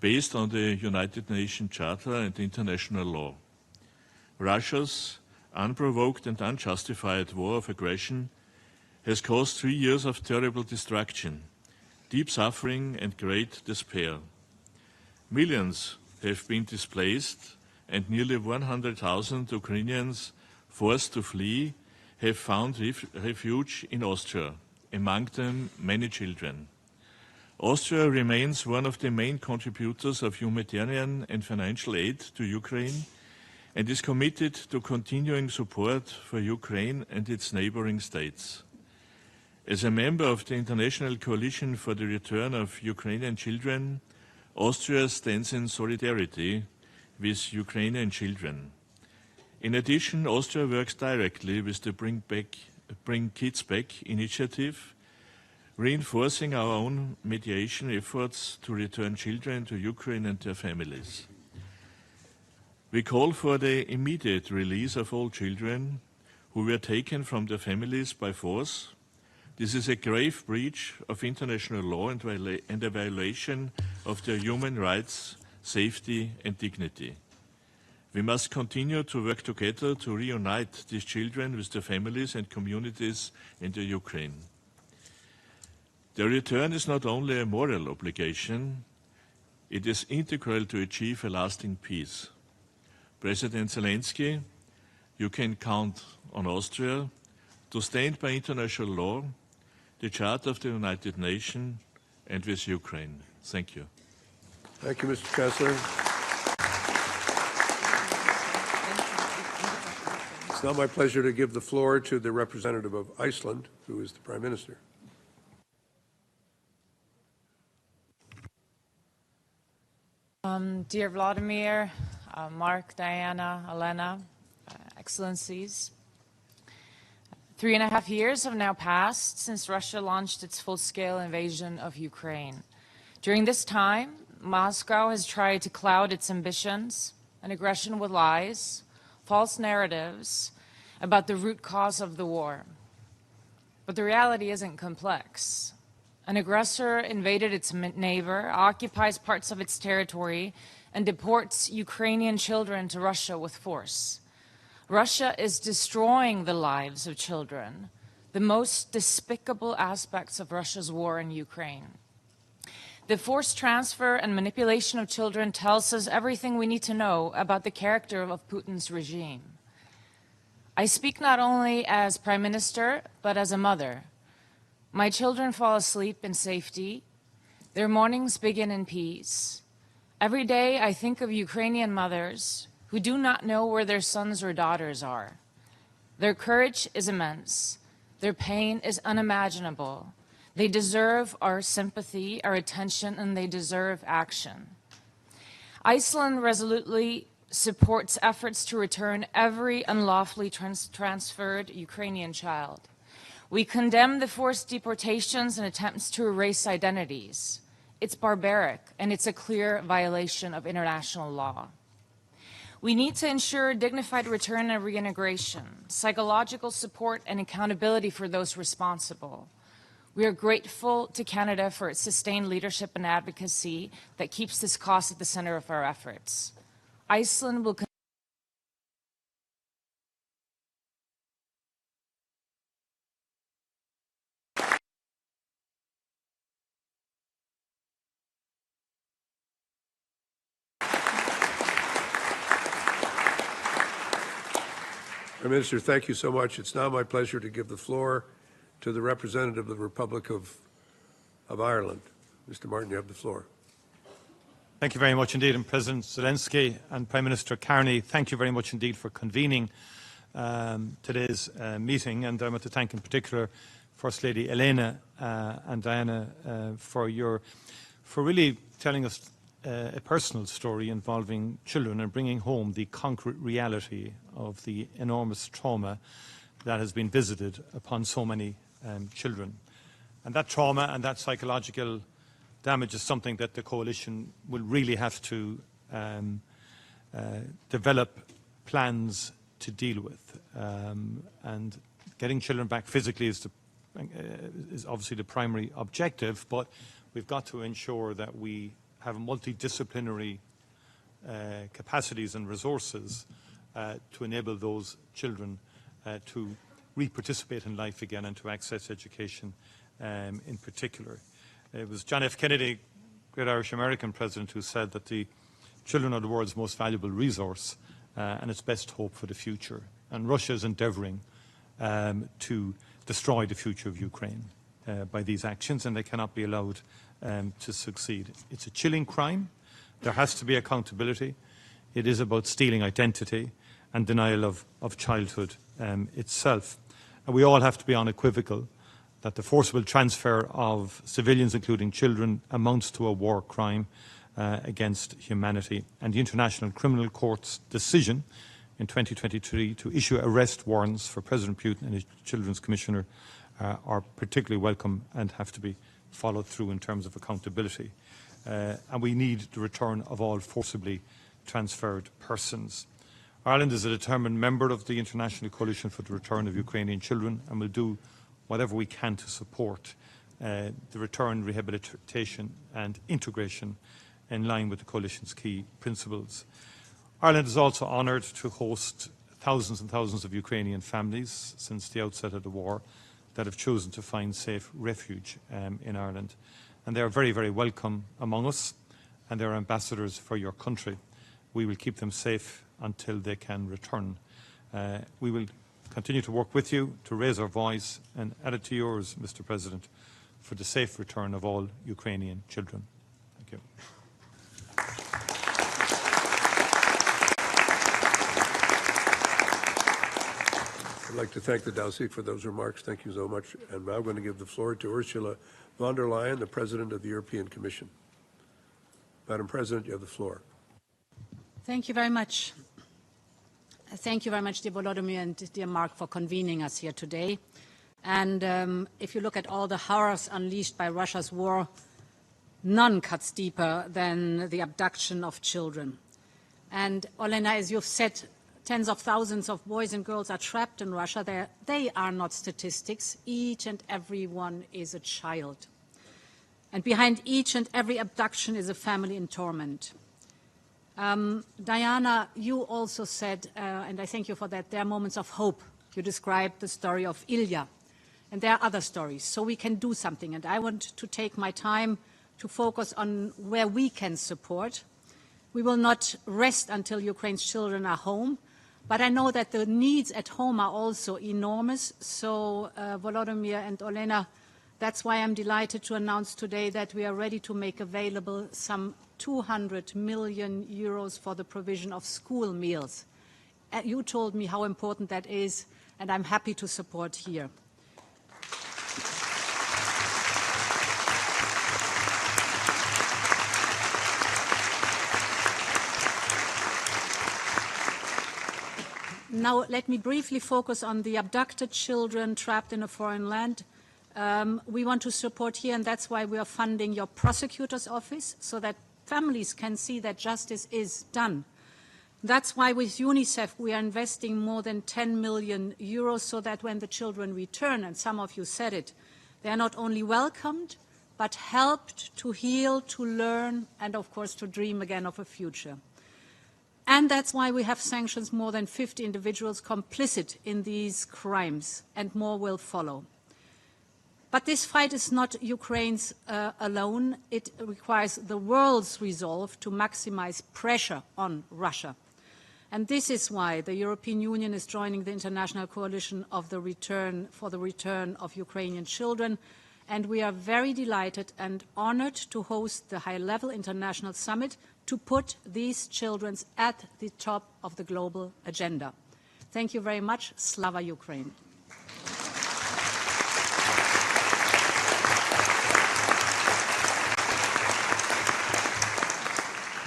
based on the United Nations Charter and international law. Russia's unprovoked and unjustified war of aggression has caused 3 years of terrible destruction, deep suffering and great despair. Millions have been displaced and nearly 100,000 Ukrainians forced to flee have found refuge in Austria, among them many children. Austria remains one of the main contributors of humanitarian and financial aid to Ukraine and is committed to continuing support for Ukraine and its neighboring states. As a member of the International Coalition for the Return of Ukrainian Children, Austria stands in solidarity with Ukrainian children. In addition, Austria works directly with the Bring Kids Back initiative, reinforcing our own mediation efforts to return children to Ukraine and their families. We call for the immediate release of all children who were taken from their families by force. This is a grave breach of international law and a violation of their human rights, safety and dignity. We must continue to work together to reunite these children with their families and communities in the Ukraine. Their return is not only a moral obligation, it is integral to achieve a lasting peace. President Zelenskyy, you can count on Austria to stand by international law, the Charter of the United Nations, and with Ukraine. Thank you. Thank you, Mr. Chancellor. It's now my pleasure to give the floor to the representative of Iceland, who is the Prime Minister. Dear Volodymyr, Mark, Diana, Elena, Excellencies, 3.5 years have now passed since Russia launched its full-scale invasion of Ukraine. During this time, Moscow has tried to cloud its ambitions and aggression with lies, false narratives about the root cause of the war. But the reality isn't complex. An aggressor invaded its neighbor, occupies parts of its territory, and deports Ukrainian children to Russia with force. Russia is destroying the lives of children, the most despicable aspects of Russia's war in Ukraine. The forced transfer and manipulation of children tells us everything we need to know about the character of Putin's regime. I speak not only as Prime Minister, but as a mother. My children fall asleep in safety. Their mornings begin in peace. Every day I think of Ukrainian mothers who do not know where their sons or daughters are. Their courage is immense. Their pain is unimaginable. They deserve our sympathy, our attention, and they deserve action. Iceland resolutely supports efforts to return every unlawfully transferred Ukrainian child. We condemn the forced deportations and attempts to erase identities. It's barbaric, and it's a clear violation of international law. We need to ensure dignified return and reintegration, psychological support, and accountability for those responsible. We are grateful to Canada for its sustained leadership and advocacy that keeps this cause at the center of our efforts. Iceland will Prime Minister, thank you so much. It's now my pleasure to give the floor to the representative of the Republic of Ireland. Mr. Martin, you have the floor. Thank you very much indeed. And President Zelenskyy and Prime Minister Carney, thank you very much indeed for convening today's meeting. And I want to thank in particular First Lady Elena and Diana for really telling us a personal story involving children and bringing home the concrete reality of the enormous trauma that has been visited upon so many children. And that trauma and that psychological damage is something that the coalition will really have to develop plans to deal with. And getting children back physically is obviously the primary objective, but we've got to ensure that we have multidisciplinary capacities and resources to enable those children to re-participate in life again and to access education in particular. It was John F. Kennedy, great Irish-American president, who said that the children are the world's most valuable resource and its best hope for the future. And Russia is endeavouring to destroy the future of Ukraine by these actions, and they cannot be allowed to succeed. It's a chilling crime. There has to be accountability. It is about stealing identity and denial of childhood itself. And we all have to be unequivocal that the forcible transfer of civilians, including children, amounts to a war crime against humanity. And the International Criminal Court's decision in 2023 to issue arrest warrants for President Putin and his Children's Commissioner are particularly welcome and have to be followed through in terms of accountability. And we need the return of all forcibly transferred persons. Ireland is a determined member of the International Coalition for the Return of Ukrainian Children and will do whatever we can to support the return, rehabilitation and integration in line with the Coalition's key principles. Ireland is also honoured to host thousands and thousands of Ukrainian families since the outset of the war that have chosen to find safe refuge in Ireland. And they are very, very welcome among us, and they are ambassadors for your country. We will keep them safe until they can return. We will continue to work with you to raise our voice and add it to yours, Mr. President, for the safe return of all Ukrainian children. Thank you. I'd like to thank the Dowsy for those remarks. Thank you so much. And now I'm going to give the floor to Ursula von der Leyen, the President of the European Commission. Madam President, you have the floor. Thank you very much. Thank you very much, dear Volodymyr and dear Mark, for convening us here today. And if you look at all the horrors unleashed by Russia's war, none cuts deeper than the abduction of children. And Olena, as you've said, tens of thousands of boys and girls are trapped in Russia. They are not statistics. Each and every one is a child. And behind each and every abduction is a family in torment. Diana, you also said, and I thank you for that, there are moments of hope. You described the story of Ilya, and there are other stories, so we can do something. And I want to take my time to focus on where we can support. We will not rest until Ukraine's children are home, but I know that the needs at home are also enormous. So, Volodymyr and Olena, that's why I'm delighted to announce today that we are ready to make available some 200 million euros for the provision of school meals. You told me how important that is, and I'm happy to support here. Now, let me briefly focus on the abducted children trapped in a foreign land. We want to support here, and that's why we are funding your prosecutor's office, so that families can see that justice is done. That's why with UNICEF we are investing more than 10 million euros so that when the children return, and some of you said it, they are not only welcomed, but helped to heal, to learn, and of course to dream again of a future. And that's why we have sanctioned more than 50 individuals complicit in these crimes, and more will follow. But this fight is not Ukraine's alone. It requires the world's resolve to maximize pressure on Russia. And this is why the European Union is joining the international coalition of the return of Ukrainian children. And we are very delighted and honored to host the high-level international summit to put these children at the top of the global agenda. Thank you very much. Slava Ukraine.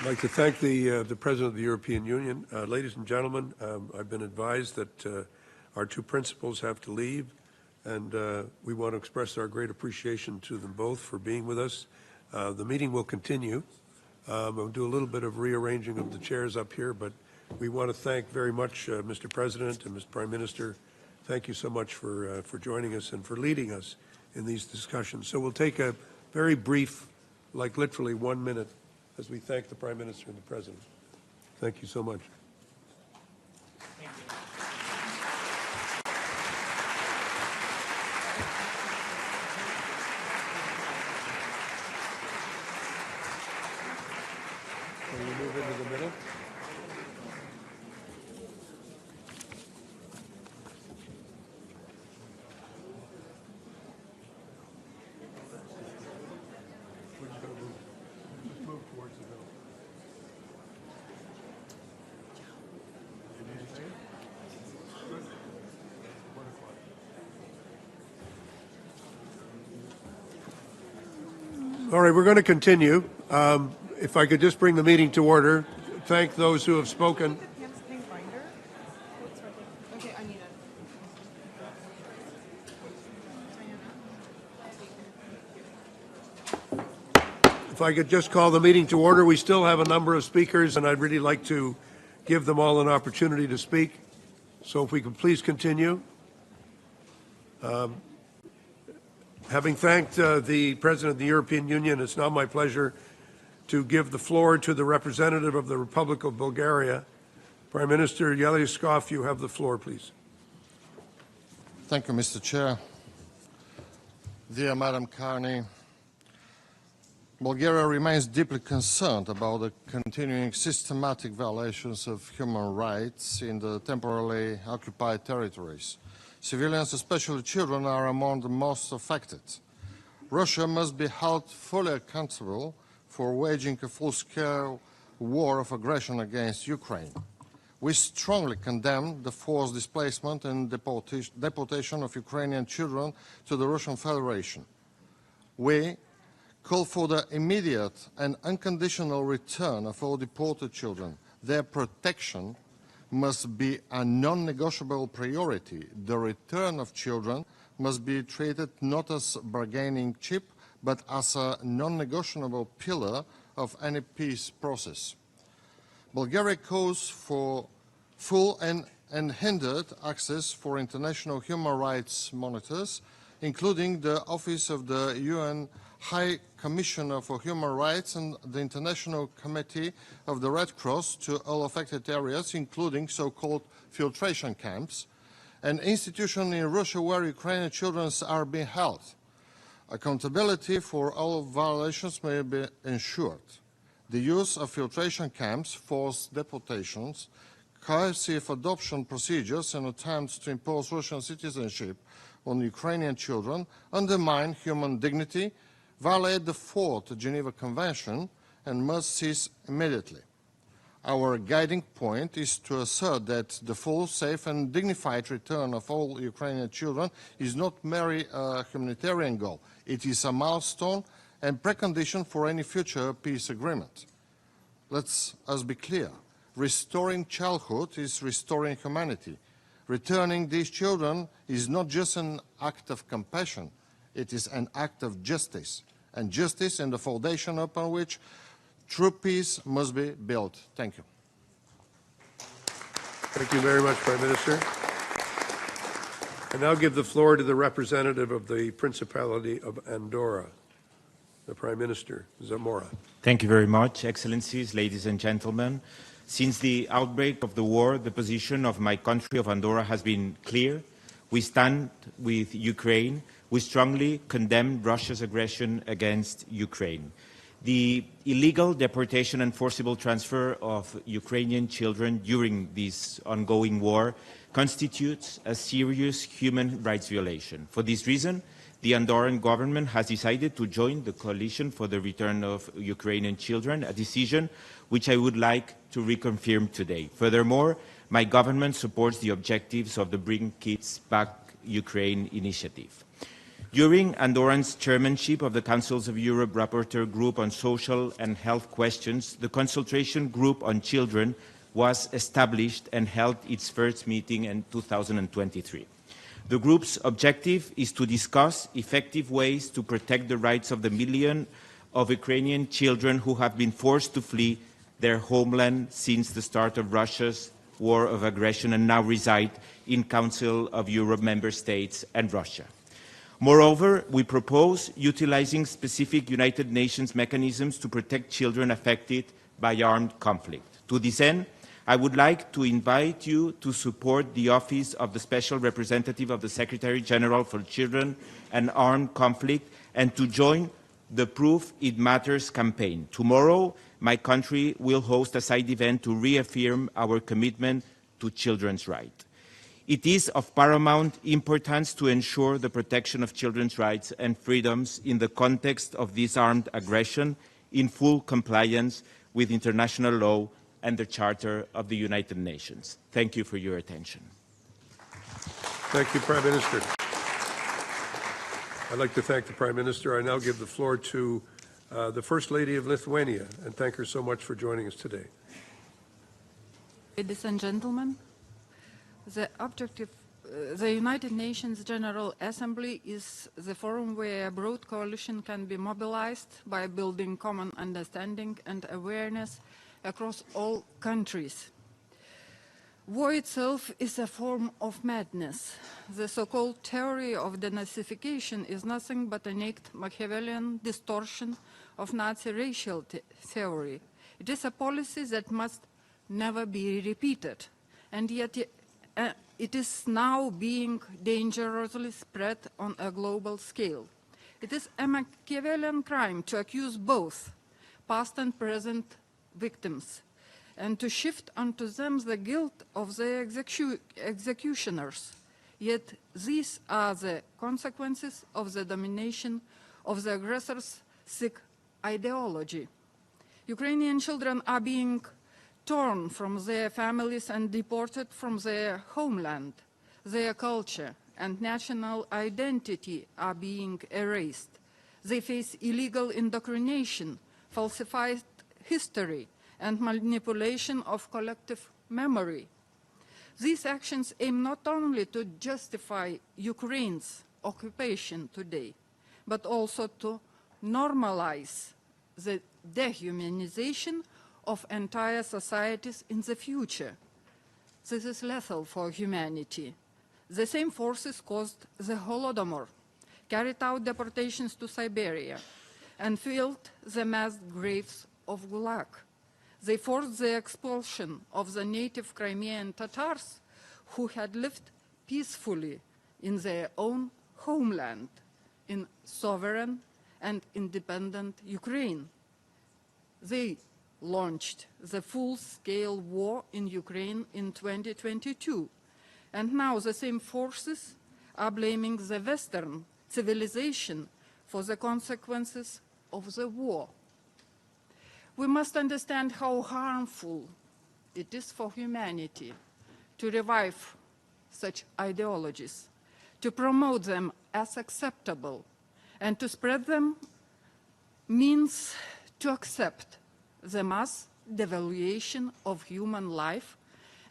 like to thank the President of the European Union. Ladies and gentlemen, I've been advised that our two principals have to leave, and we want to express our great appreciation to them both for being with us. The meeting will continue. We'll do a little bit of rearranging of the chairs up here, but we want to thank very much Mr. President and Mr. Prime Minister. Thank you so much for joining us and for leading us in these discussions. So we'll take a very brief, like literally 1 minute, as we thank the Prime Minister and the President. Thank you so much. Can you move into the middle? Move towards the middle. All right, we're going to continue. If I could just bring the meeting to order, thank those who have spoken. If I could just call the meeting to order, we still have a number of speakers, and I'd really like to give them all an opportunity to speak. So if we could please continue. Having thanked the President of the European Union, it's now my pleasure to give the floor to the representative of the Republic of Bulgaria. Prime Minister Zelenskyy, you have the floor, please. Thank you, Mr. Chair. Dear Madam Carney, Bulgaria remains deeply concerned about the continuing systematic violations of human rights in the temporarily occupied territories. Civilians, especially children, are among the most affected. Russia must be held fully accountable for waging a full-scale war of aggression against Ukraine. We strongly condemn the forced displacement and deportation of Ukrainian children to the Russian Federation. We call for the immediate and unconditional return of all deported children. Their protection must be a non-negotiable priority. The return of children must be treated not as a bargaining chip, but as a non-negotiable pillar of any peace process. Bulgaria calls for full and unhindered access for international human rights monitors, including the Office of the UN High Commissioner for Human Rights and the International Committee of the Red Cross to all affected areas, including so-called filtration camps, an institution in Russia where Ukrainian children are being held. Accountability for all violations may be ensured. The use of filtration camps, forced deportations, coercive adoption procedures and attempts to impose Russian citizenship on Ukrainian children undermine human dignity, violate the Fourth Geneva Convention, and must cease immediately. Our guiding point is to assert that the full, safe and dignified return of all Ukrainian children is not merely a humanitarian goal. It is a milestone and precondition for any future peace agreement. Let's be clear. Restoring childhood is restoring humanity. Returning these children is not just an act of compassion, it is an act of justice, and justice is the foundation upon which true peace must be built. Thank you. Thank you very much, Prime Minister. I now give the floor to the representative of the Principality of Andorra, the Prime Minister, Zamora. Thank you very much, Excellencies, ladies and gentlemen. Since the outbreak of the war, the position of my country of Andorra has been clear. We stand with Ukraine. We strongly condemn Russia's aggression against Ukraine. The illegal deportation and forcible transfer of Ukrainian children during this ongoing war constitutes a serious human rights violation. For this reason, the Andorran government has decided to join the coalition for the return of Ukrainian children, a decision which I would like to reconfirm today. Furthermore, my government supports the objectives of the Bring Kids Back Ukraine initiative. During Andorran's chairmanship of the Councils of Europe Rapporteur Group on Social and Health Questions, the Consultation Group on Children was established and held its first meeting in 2023. The group's objective is to discuss effective ways to protect the rights of the million of Ukrainian children who have been forced to flee their homeland since the start of Russia's war of aggression and now reside in Council of Europe member states and Russia. Moreover, we propose utilizing specific United Nations mechanisms to protect children affected by armed conflict. To this end, I would like to invite you to support the Office of the Special Representative of the Secretary General for Children and Armed Conflict and to join the Proof It Matters campaign. Tomorrow, my country will host a side event to reaffirm our commitment to children's rights. It is of paramount importance to ensure the protection of children's rights and freedoms in the context of this armed aggression in full compliance with international law and the Charter of the United Nations. Thank you for your attention. Thank you, Prime Minister. I'd like to thank the Prime Minister. I now give the floor to the First Lady of Lithuania and thank her so much for joining us today. Ladies and gentlemen, the United Nations General Assembly is the forum where a broad coalition can be mobilized by building common understanding and awareness across all countries. War itself is a form of madness. The so-called theory of denazification is nothing but a naked Machiavellian distortion of Nazi racial theory. It is a policy that must never be repeated, and yet it is now being dangerously spread on a global scale. It is a Machiavellian crime to accuse both past and present victims and to shift onto them the guilt of the executioners. Yet these are the consequences of the domination of the aggressor's sick ideology. Ukrainian children are being torn from their families and deported from their homeland. Their culture and national identity are being erased. They face illegal indoctrination, falsified history, and manipulation of collective memory. These actions aim not only to justify Ukraine's occupation today, but also to normalize the dehumanization of entire societies in the future. This is lethal for humanity. The same forces caused the Holodomor, carried out deportations to Siberia, and filled the mass graves of Gulag. They forced the expulsion of the native Crimean Tatars who had lived peacefully in their own homeland, in sovereign and independent Ukraine. They launched the full-scale war in Ukraine in 2022, and now the same forces are blaming the Western civilization for the consequences of the war. We must understand how harmful it is for humanity to revive such ideologies, to promote them as acceptable, and to spread them means to accept the mass devaluation of human life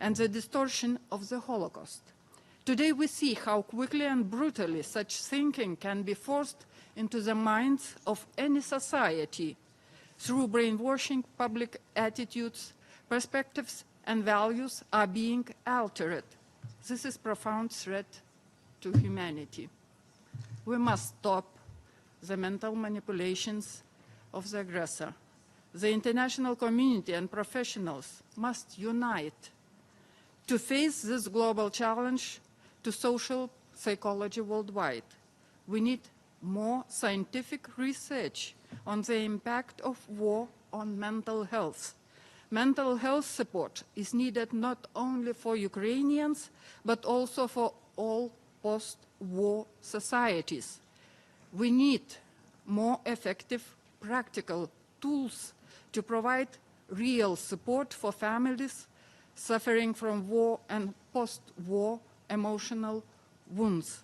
and the distortion of the Holocaust. Today we see how quickly and brutally such thinking can be forced into the minds of any society through brainwashing. Public attitudes, perspectives, and values are being altered. This is a profound threat to humanity. We must stop the mental manipulations of the aggressor. The international community and professionals must unite to face this global challenge to social psychology worldwide. We need more scientific research on the impact of war on mental health. Mental health support is needed not only for Ukrainians, but also for all post-war societies. We need more effective practical tools to provide real support for families suffering from war and post-war emotional wounds.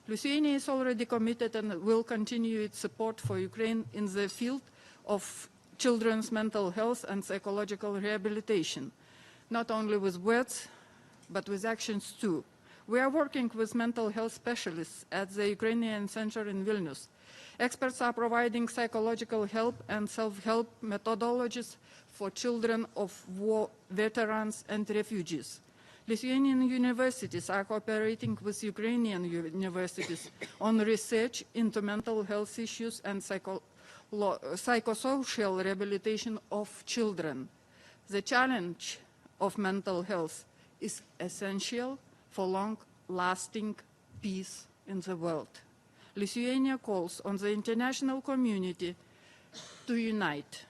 Lithuania is already committed and will continue its support for Ukraine in the field of children's mental health and psychological rehabilitation, not only with words, but with actions too. We are working with mental health specialists at the Ukrainian Center in Vilnius. Experts are providing psychological help and self-help methodologies for children of war veterans and refugees. Lithuanian universities are cooperating with Ukrainian universities on research into mental health issues and psychosocial rehabilitation of children. The challenge of mental health is essential for long-lasting peace in the world. Lithuania calls on the international community to unite,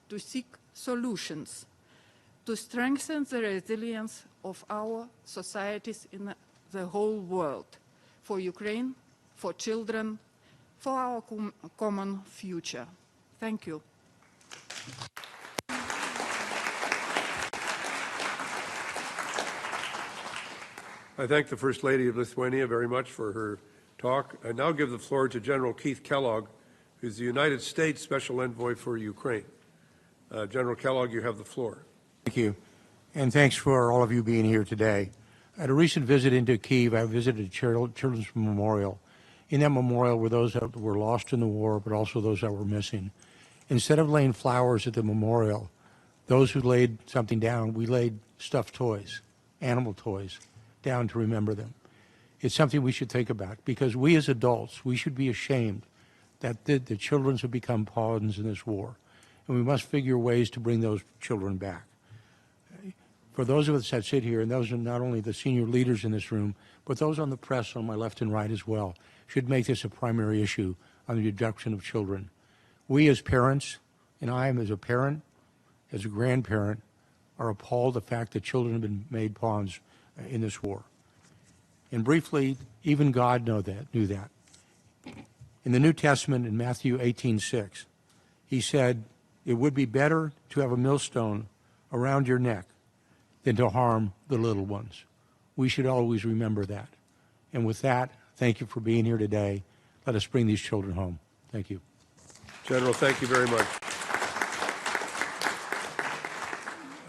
to seek solutions, to strengthen the resilience of our societies in the whole world, for Ukraine, for children, for our common future. Thank you. I thank the First Lady of Lithuania very much for her talk. I now give the floor to General Keith Kellogg, who's the United States Special Envoy for Ukraine. General Kellogg, you have the floor. Thank you, and thanks for all of you being here today. At a recent visit into Kyiv, I visited a children's memorial. In that memorial were those that were lost in the war, but also those that were missing. Instead of laying flowers at the memorial, those who laid something down, we laid stuffed toys, animal toys, down to remember them. It's something we should think about, because we as adults, we should be ashamed that the children have become pawns in this war. And we must figure ways to bring those children back. For those of us that sit here, and those are not only the senior leaders in this room, but those on the press on my left and right as well, should make this a primary issue on the abduction of children. We as parents, and I am as a parent, as a grandparent, are appalled at the fact that children have been made pawns in this war. And briefly, even God knew that. In the New Testament, in Matthew 18:6, he said, "It would be better to have a millstone around your neck than to harm the little ones." We should always remember that. And with that, thank you for being here today. Let us bring these children home. Thank you. General, thank you very much.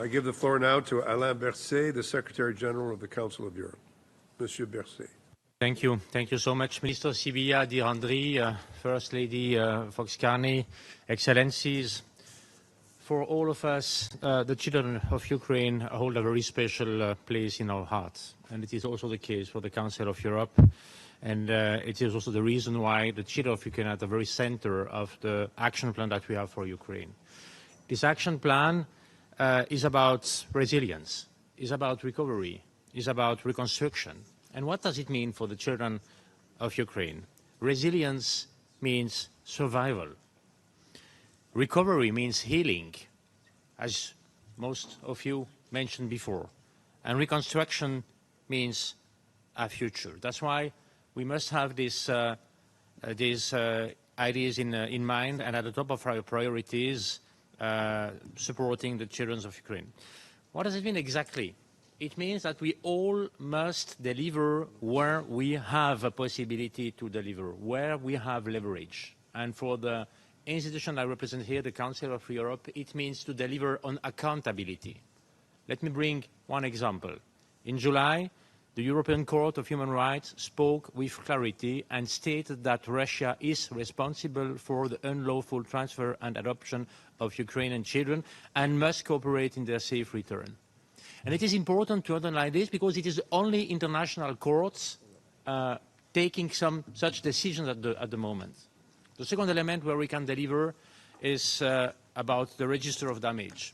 I give the floor now to Alain Berset, the Secretary General of the Council of Europe. Monsieur Berset. Thank you. Thank you so much, Minister Sibilla, dear Andriy, First Lady Fox Carney, Excellencies. For all of us, the children of Ukraine hold a very special place in our hearts. And it is also the case for the Council of Europe. And it is also the reason why the children of Ukraine are at the very center of the action plan that we have for Ukraine. This action plan is about resilience, is about recovery, is about reconstruction. And what does it mean for the children of Ukraine? Resilience means survival. Recovery means healing, as most of you mentioned before. And reconstruction means a future. That's why we must have these ideas in mind, and at the top of our priorities, supporting the children of Ukraine. What does it mean exactly? It means that we all must deliver where we have a possibility to deliver, where we have leverage. And for the institution I represent here, the Council of Europe, it means to deliver on accountability. Let me bring one example. In July, the European Court of Human Rights spoke with clarity and stated that Russia is responsible for the unlawful transfer and adoption of Ukrainian children and must cooperate in their safe return. And it is important to underline this because it is only international courts taking some such decisions at the moment. The second element where we can deliver is about the register of damage.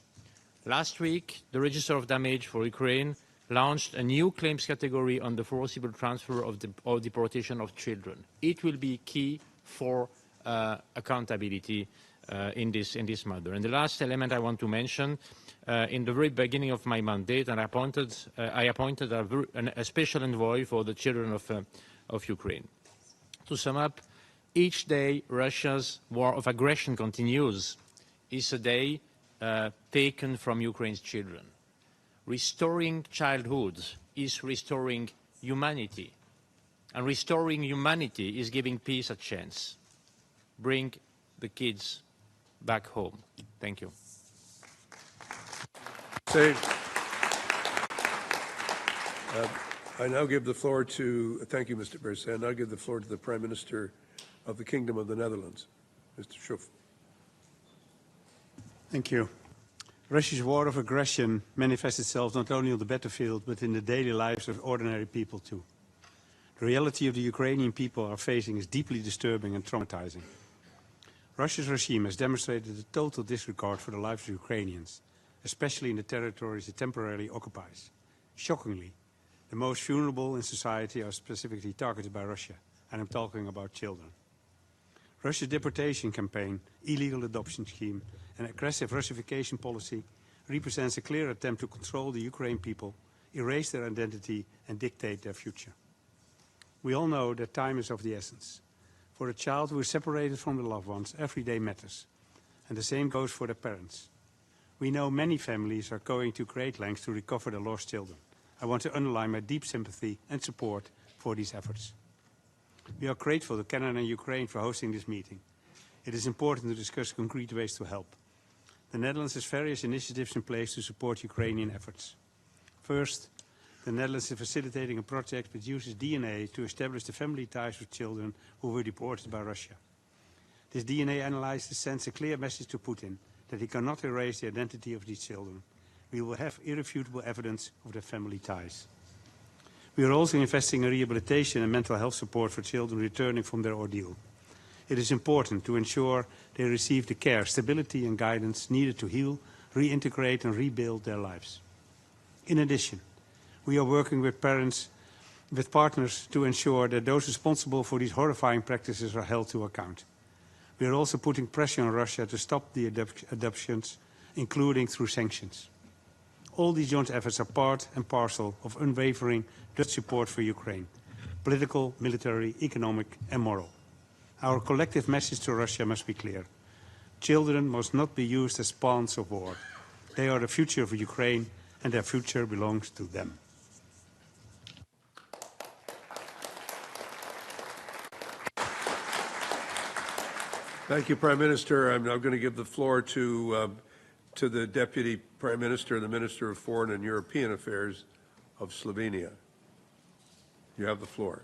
Last week, the register of damage for Ukraine launched a new claims category on the forcible transfer or deportation of children. It will be key for accountability in this matter. And the last element I want to mention, in the very beginning of my mandate, and I appointed a special envoy for the children of Ukraine. To sum up, each day Russia's war of aggression continues is a day taken from Ukraine's children. Restoring childhood is restoring humanity. And restoring humanity is giving peace a chance. Bring the kids back home. Thank you. I now give the floor to, thank you, Mr. Berset. I now give the floor to the Prime Minister of the Kingdom of the Netherlands, Mr. Schoof. Thank you. Russia's war of aggression manifests itself not only on the battlefield, but in the daily lives of ordinary people too. The reality of the Ukrainian people are facing is deeply disturbing and traumatizing. Russia's regime has demonstrated a total disregard for the lives of Ukrainians, especially in the territories it temporarily occupies. Shockingly, the most vulnerable in society are specifically targeted by Russia, and I'm talking about children. Russia's deportation campaign, illegal adoption scheme, and aggressive Russification policy represents a clear attempt to control the Ukrainian people, erase their identity, and dictate their future. We all know that time is of the essence. For a child who is separated from their loved ones, every day matters, and the same goes for their parents. We know many families are going to great lengths to recover their lost children. I want to underline my deep sympathy and support for these efforts. We are grateful to Canada and Ukraine for hosting this meeting. It is important to discuss concrete ways to help. The Netherlands has various initiatives in place to support Ukrainian efforts. First, the Netherlands is facilitating a project which uses DNA to establish the family ties with children who were deported by Russia. This DNA analysis sends a clear message to Putin that he cannot erase the identity of these children. We will have irrefutable evidence of their family ties. We are also investing in rehabilitation and mental health support for children returning from their ordeal. It is important to ensure they receive the care, stability and guidance needed to heal, reintegrate and rebuild their lives. In addition, we are working with partners to ensure that those responsible for these horrifying practices are held to account. We are also putting pressure on Russia to stop the adoptions, including through sanctions. All these joint efforts are part and parcel of unwavering Dutch support for Ukraine, political, military, economic and moral. Our collective message to Russia must be clear. Children must not be used as pawns of war. They are the future of Ukraine, and their future belongs to them. Thank you, Prime Minister. I'm now going to give the floor to the Deputy Prime Minister, the Minister of Foreign and European Affairs of Slovenia. You have the floor.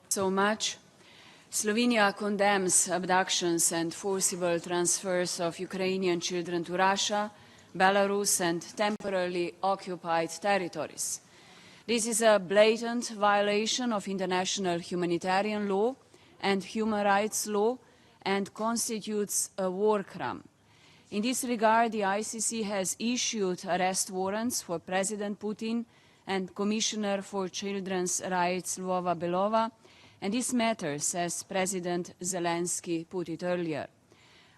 So much. Slovenia condemns abductions and forcible transfers of Ukrainian children to Russia, Belarus and temporarily occupied territories. This is a blatant violation of international humanitarian law and human rights law and constitutes a war crime. In this regard, the ICC has issued arrest warrants for President Putin and Commissioner for Children's Rights Lvova Belova, and this matters, as President Zelenskyy put it earlier.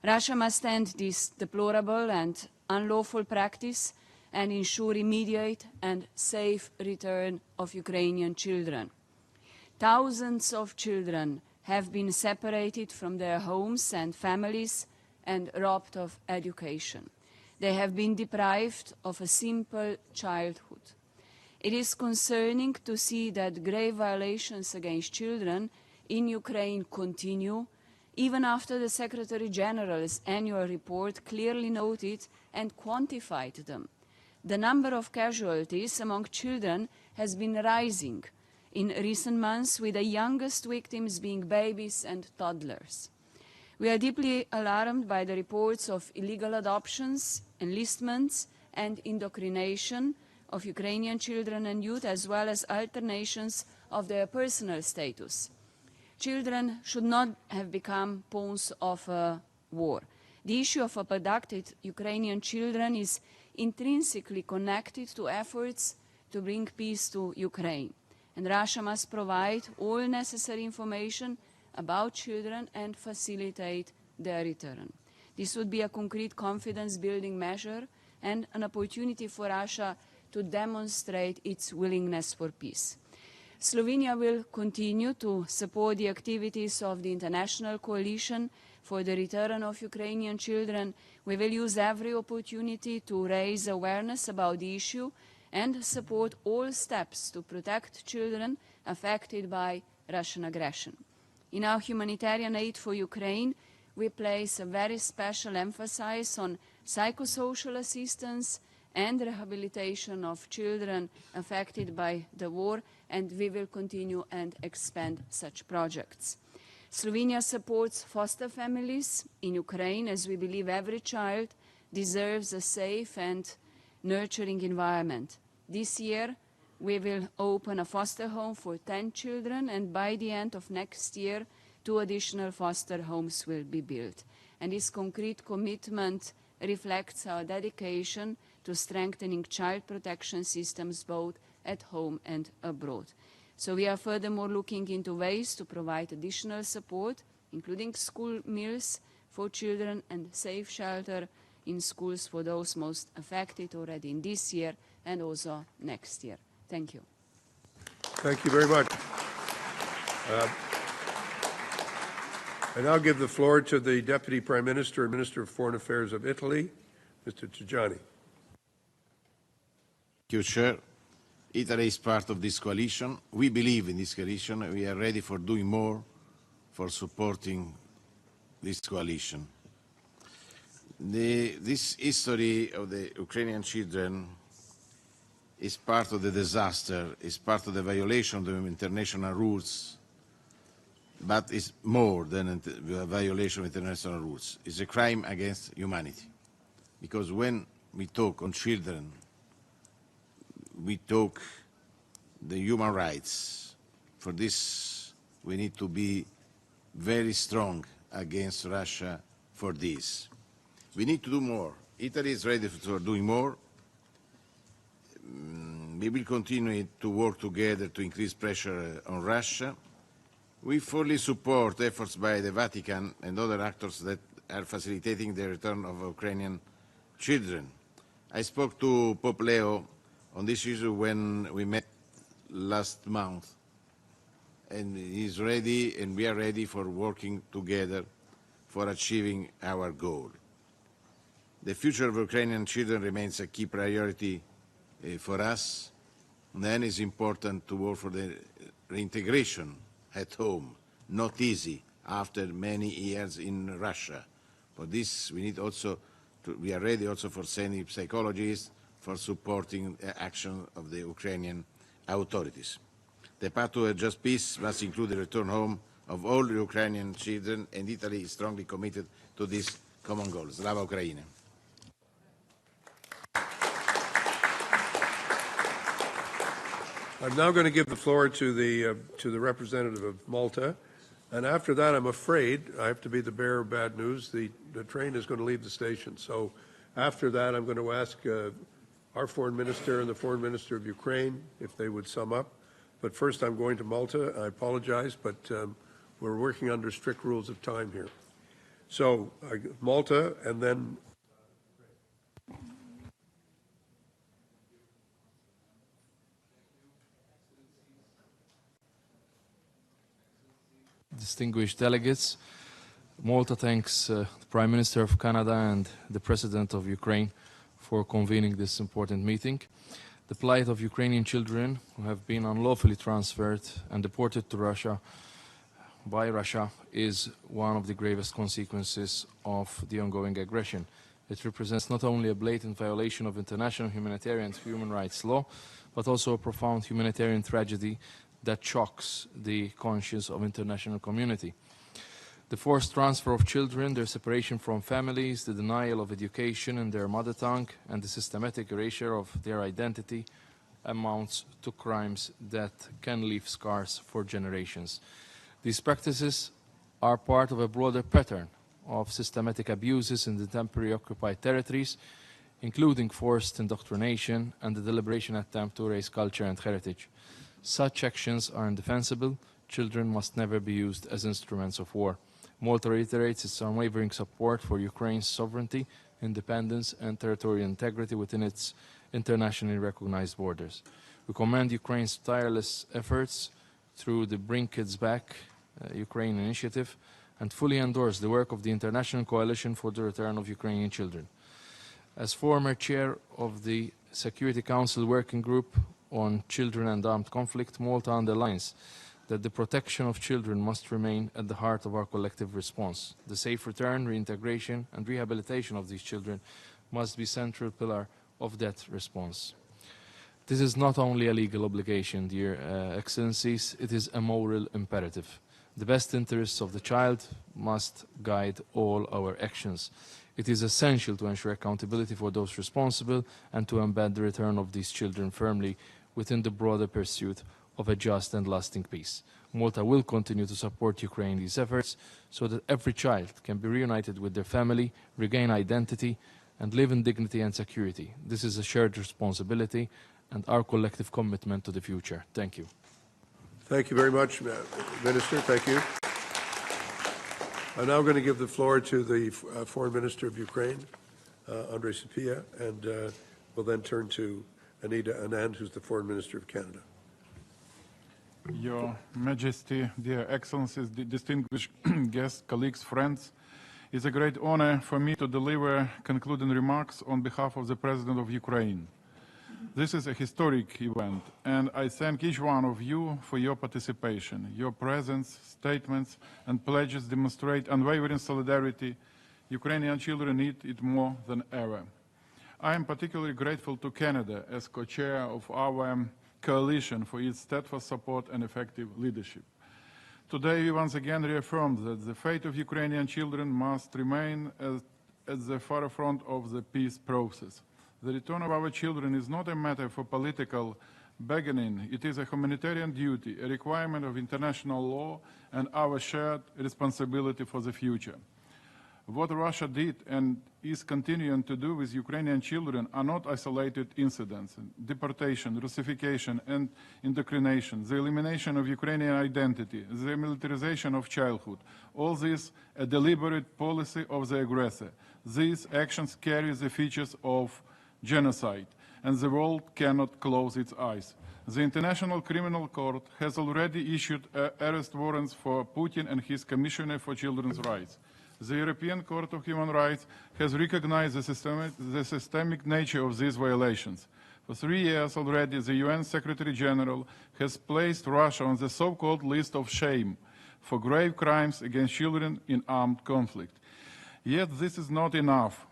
Russia must end this deplorable and unlawful practice and ensure immediate and safe return of Ukrainian children. Thousands of children have been separated from their homes and families and robbed of education. They have been deprived of a simple childhood. It is concerning to see that grave violations against children in Ukraine continue, even after the Secretary General's annual report clearly noted and quantified them. The number of casualties among children has been rising in recent months, with the youngest victims being babies and toddlers. We are deeply alarmed by the reports of illegal adoptions, enlistments, and indoctrination of Ukrainian children and youth, as well as alternations of their personal status. Children should not have become pawns of a war. The issue of abducted Ukrainian children is intrinsically connected to efforts to bring peace to Ukraine, and Russia must provide all necessary information about children and facilitate their return. This would be a concrete confidence-building measure and an opportunity for Russia to demonstrate its willingness for peace. Slovenia will continue to support the activities of the International Coalition for the Return of Ukrainian Children. We will use every opportunity to raise awareness about the issue and support all steps to protect children affected by Russian aggression. In our humanitarian aid for Ukraine, we place a very special emphasis on psychosocial assistance and rehabilitation of children affected by the war, and we will continue and expand such projects. Slovenia supports foster families in Ukraine, as we believe every child deserves a safe and nurturing environment. This year, we will open a foster home for 10 children, and by the end of next year, 2 additional foster homes will be built. And this concrete commitment reflects our dedication to strengthening child protection systems both at home and abroad. So we are furthermore looking into ways to provide additional support, including school meals for children and safe shelter in schools for those most affected already in this year and also next year. Thank you. Thank you very much. I now give the floor to the Deputy Prime Minister and Minister of Foreign Affairs of Italy, Mr. Tajani. Thank you, Chair. Italy is part of this coalition. We believe in this coalition. We are ready for doing more for supporting this coalition. This history of the Ukrainian children is part of the disaster, is part of the violation of the international rules, but it's more than a violation of international rules. It's a crime against humanity. Because when we talk on children, we talk the human rights. For this, we need to be very strong against Russia for this. We need to do more. Italy is ready for doing more. We will continue to work together to increase pressure on Russia. We fully support efforts by the Vatican and other actors that are facilitating the return of Ukrainian children. I spoke to Pope Leo on this issue when we met last month, and he's ready and we are ready for working together for achieving our goal. The future of Ukrainian children remains a key priority for us. Then it's important to work for the reintegration at home, not easy after many years in Russia. For this, we need also we are ready also for sending psychologists for supporting the action of the Ukrainian authorities. The path to a just peace must include the return home of all Ukrainian children, and Italy is strongly committed to this common goal. Slava Ukraini! I'm now going to give the floor to the representative of Malta, and after that, I'm afraid I have to be the bearer of bad news. The train is going to leave the station. So after that, I'm going to ask our foreign minister and the foreign minister of Ukraine if they would sum up. But first, I'm going to Malta. I apologize, but we're working under strict rules of time here. So Malta, and then. Distinguished delegates, Malta thanks the Prime Minister of Canada and the President of Ukraine for convening this important meeting. The plight of Ukrainian children who have been unlawfully transferred and deported to Russia by Russia is one of the gravest consequences of the ongoing aggression. It represents not only a blatant violation of international humanitarian and human rights law, but also a profound humanitarian tragedy that shocks the conscience of international community. The forced transfer of children, their separation from families, the denial of education in their mother tongue, and the systematic erasure of their identity amounts to crimes that can leave scars for generations. These practices are part of a broader pattern of systematic abuses in the temporarily occupied territories, including forced indoctrination and the deliberate attempt to erase culture and heritage. Such actions are indefensible. Children must never be used as instruments of war. Malta reiterates its unwavering support for Ukraine's sovereignty, independence, and territorial integrity within its internationally recognized borders. We commend Ukraine's tireless efforts through the Bring Kids Back Ukraine initiative and fully endorse the work of the International Coalition for the Return of Ukrainian Children. As former chair of the Security Council Working Group on Children and Armed Conflict, Malta underlines that the protection of children must remain at the heart of our collective response. The safe return, reintegration, and rehabilitation of these children must be a central pillar of that response. This is not only a legal obligation, dear Excellencies, it is a moral imperative. The best interests of the child must guide all our actions. It is essential to ensure accountability for those responsible and to embed the return of these children firmly within the broader pursuit of a just and lasting peace. Malta will continue to support Ukraine in these efforts so that every child can be reunited with their family, regain identity, and live in dignity and security. This is a shared responsibility and our collective commitment to the future. Thank you. Thank you very much, Minister. Thank you. I'm now going to give the floor to the Foreign Minister of Ukraine, Andrei Sybiha, and we'll then turn to Anita Anand, who's the Foreign Minister of Canada. Your Majesty, dear Excellencies, distinguished guests, colleagues, friends, it's a great honor for me to deliver concluding remarks on behalf of the President of Ukraine. This is a historic event, and I thank each one of you for your participation. Your presence, statements, and pledges demonstrate unwavering solidarity. Ukrainian children need it more than ever. I am particularly grateful to Canada as co-chair of our coalition for its steadfast support and effective leadership. Today, we once again reaffirm that the fate of Ukrainian children must remain at the forefront of the peace process. The return of our children is not a matter for political bargaining. It is a humanitarian duty, a requirement of international law, and our shared responsibility for the future. What Russia did and is continuing to do with Ukrainian children are not isolated incidents. Deportation, Russification, and indoctrination, the elimination of Ukrainian identity, the militarization of childhood, all this a deliberate policy of the aggressor. These actions carry the features of genocide, and the world cannot close its eyes. The International Criminal Court has already issued arrest warrants for Putin and his Commissioner for Children's Rights. The European Court of Human Rights has recognized the systemic nature of these violations. For 3 years already, the UN Secretary General has placed Russia on the so-called list of shame for grave crimes against children in armed conflict. Yet this is not enough.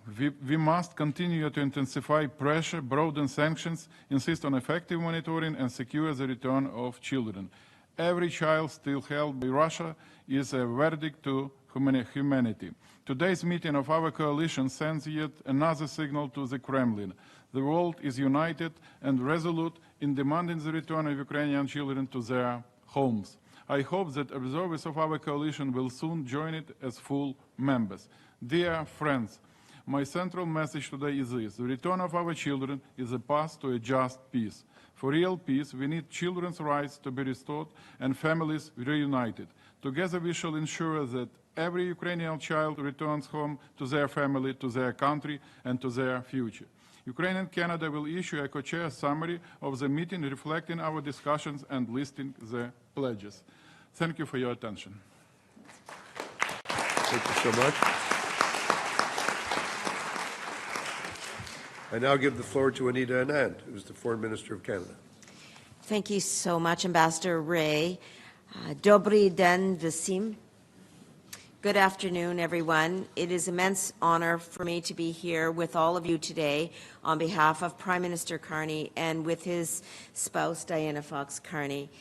We must continue to intensify pressure, broaden sanctions, insist on effective monitoring, and secure the return of children. Every child still held by Russia is a verdict to humanity. Today's meeting of our coalition sends yet another signal to the Kremlin. The world is united and resolute in demanding the return of Ukrainian children to their homes. I hope that observers of our coalition will soon join it as full members. Dear friends, my central message today is this: the return of our children is a path to a just peace. For real peace, we need children's rights to be restored and families reunited. Together we shall ensure that every Ukrainian child returns home to their family, to their country, and to their future. Ukraine and Canada will issue a co-chair summary of the meeting reflecting our discussions and listing the pledges. Thank you for your attention. Thank you so much. I now give the floor to Anita Anand, who is the Foreign Minister of Canada. Thank you so much, Ambassador Ray. Dobry den Visim. Good afternoon, everyone. It is an immense honor for me to be here with all of you today on behalf of Prime Minister Carney and with his spouse, Diana Fox Carney.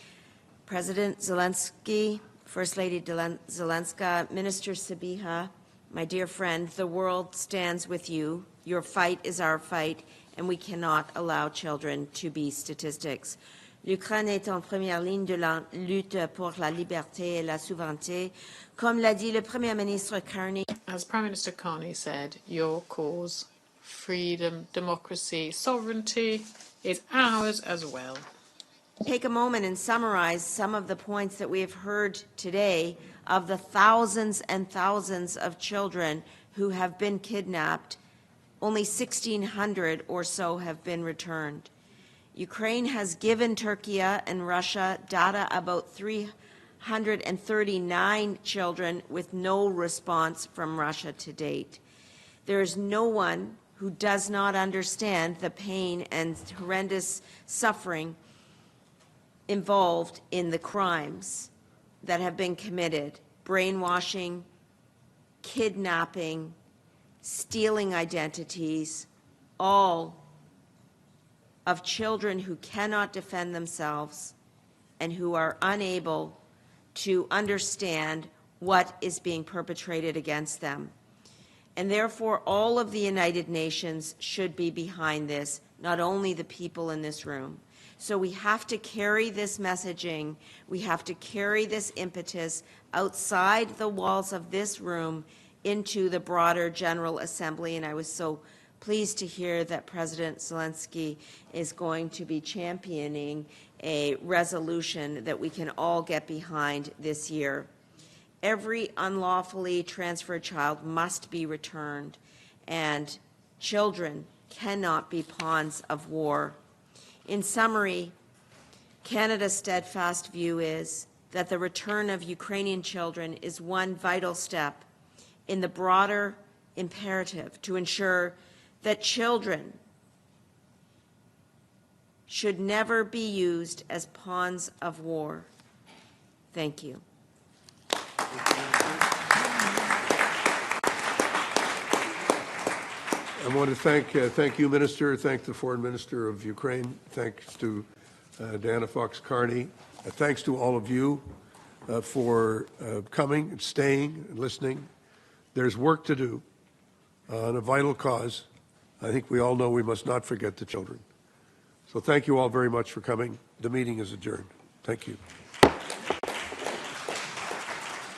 President Zelenskyy, First Lady Zelenska, Minister Sybiha, my dear friend, the world stands with you. Your fight is our fight, and we cannot allow children to be statistics. L'Ukraine est en première ligne de la lutte pour la liberté et la souveraineté. Comme l'a dit le Premier ministre Carney. As Prime Minister Carney said, your cause, freedom, democracy, sovereignty, is ours as well. Take a moment and summarize some of the points that we have heard today of the thousands and thousands of children who have been kidnapped. Only 1,600 or so have been returned. Ukraine has given Turkey and Russia data about 339 children with no response from Russia to date. There is no one who does not understand the pain and horrendous suffering involved in the crimes that have been committed, brainwashing, kidnapping, stealing identities, all of children who cannot defend themselves and who are unable to understand what is being perpetrated against them. And therefore, all of the United Nations should be behind this, not only the people in this room. So we have to carry this messaging, we have to carry this impetus outside the walls of this room into the broader General Assembly, and I was so pleased to hear that President Zelenskyy is going to be championing a resolution that we can all get behind this year. Every unlawfully transferred child must be returned, and children cannot be pawns of war. In summary, Canada's steadfast view is that the return of Ukrainian children is one vital step in the broader imperative to ensure that children should never be used as pawns of war. Thank you. I want to thank you, Minister, thank the Foreign Minister of Ukraine, thanks to Diana Fox-Carney, thanks to all of you for coming and staying and listening. There's work to do on a vital cause. I think we all know we must not forget the children. So thank you all very much for coming. The meeting is adjourned. Thank you.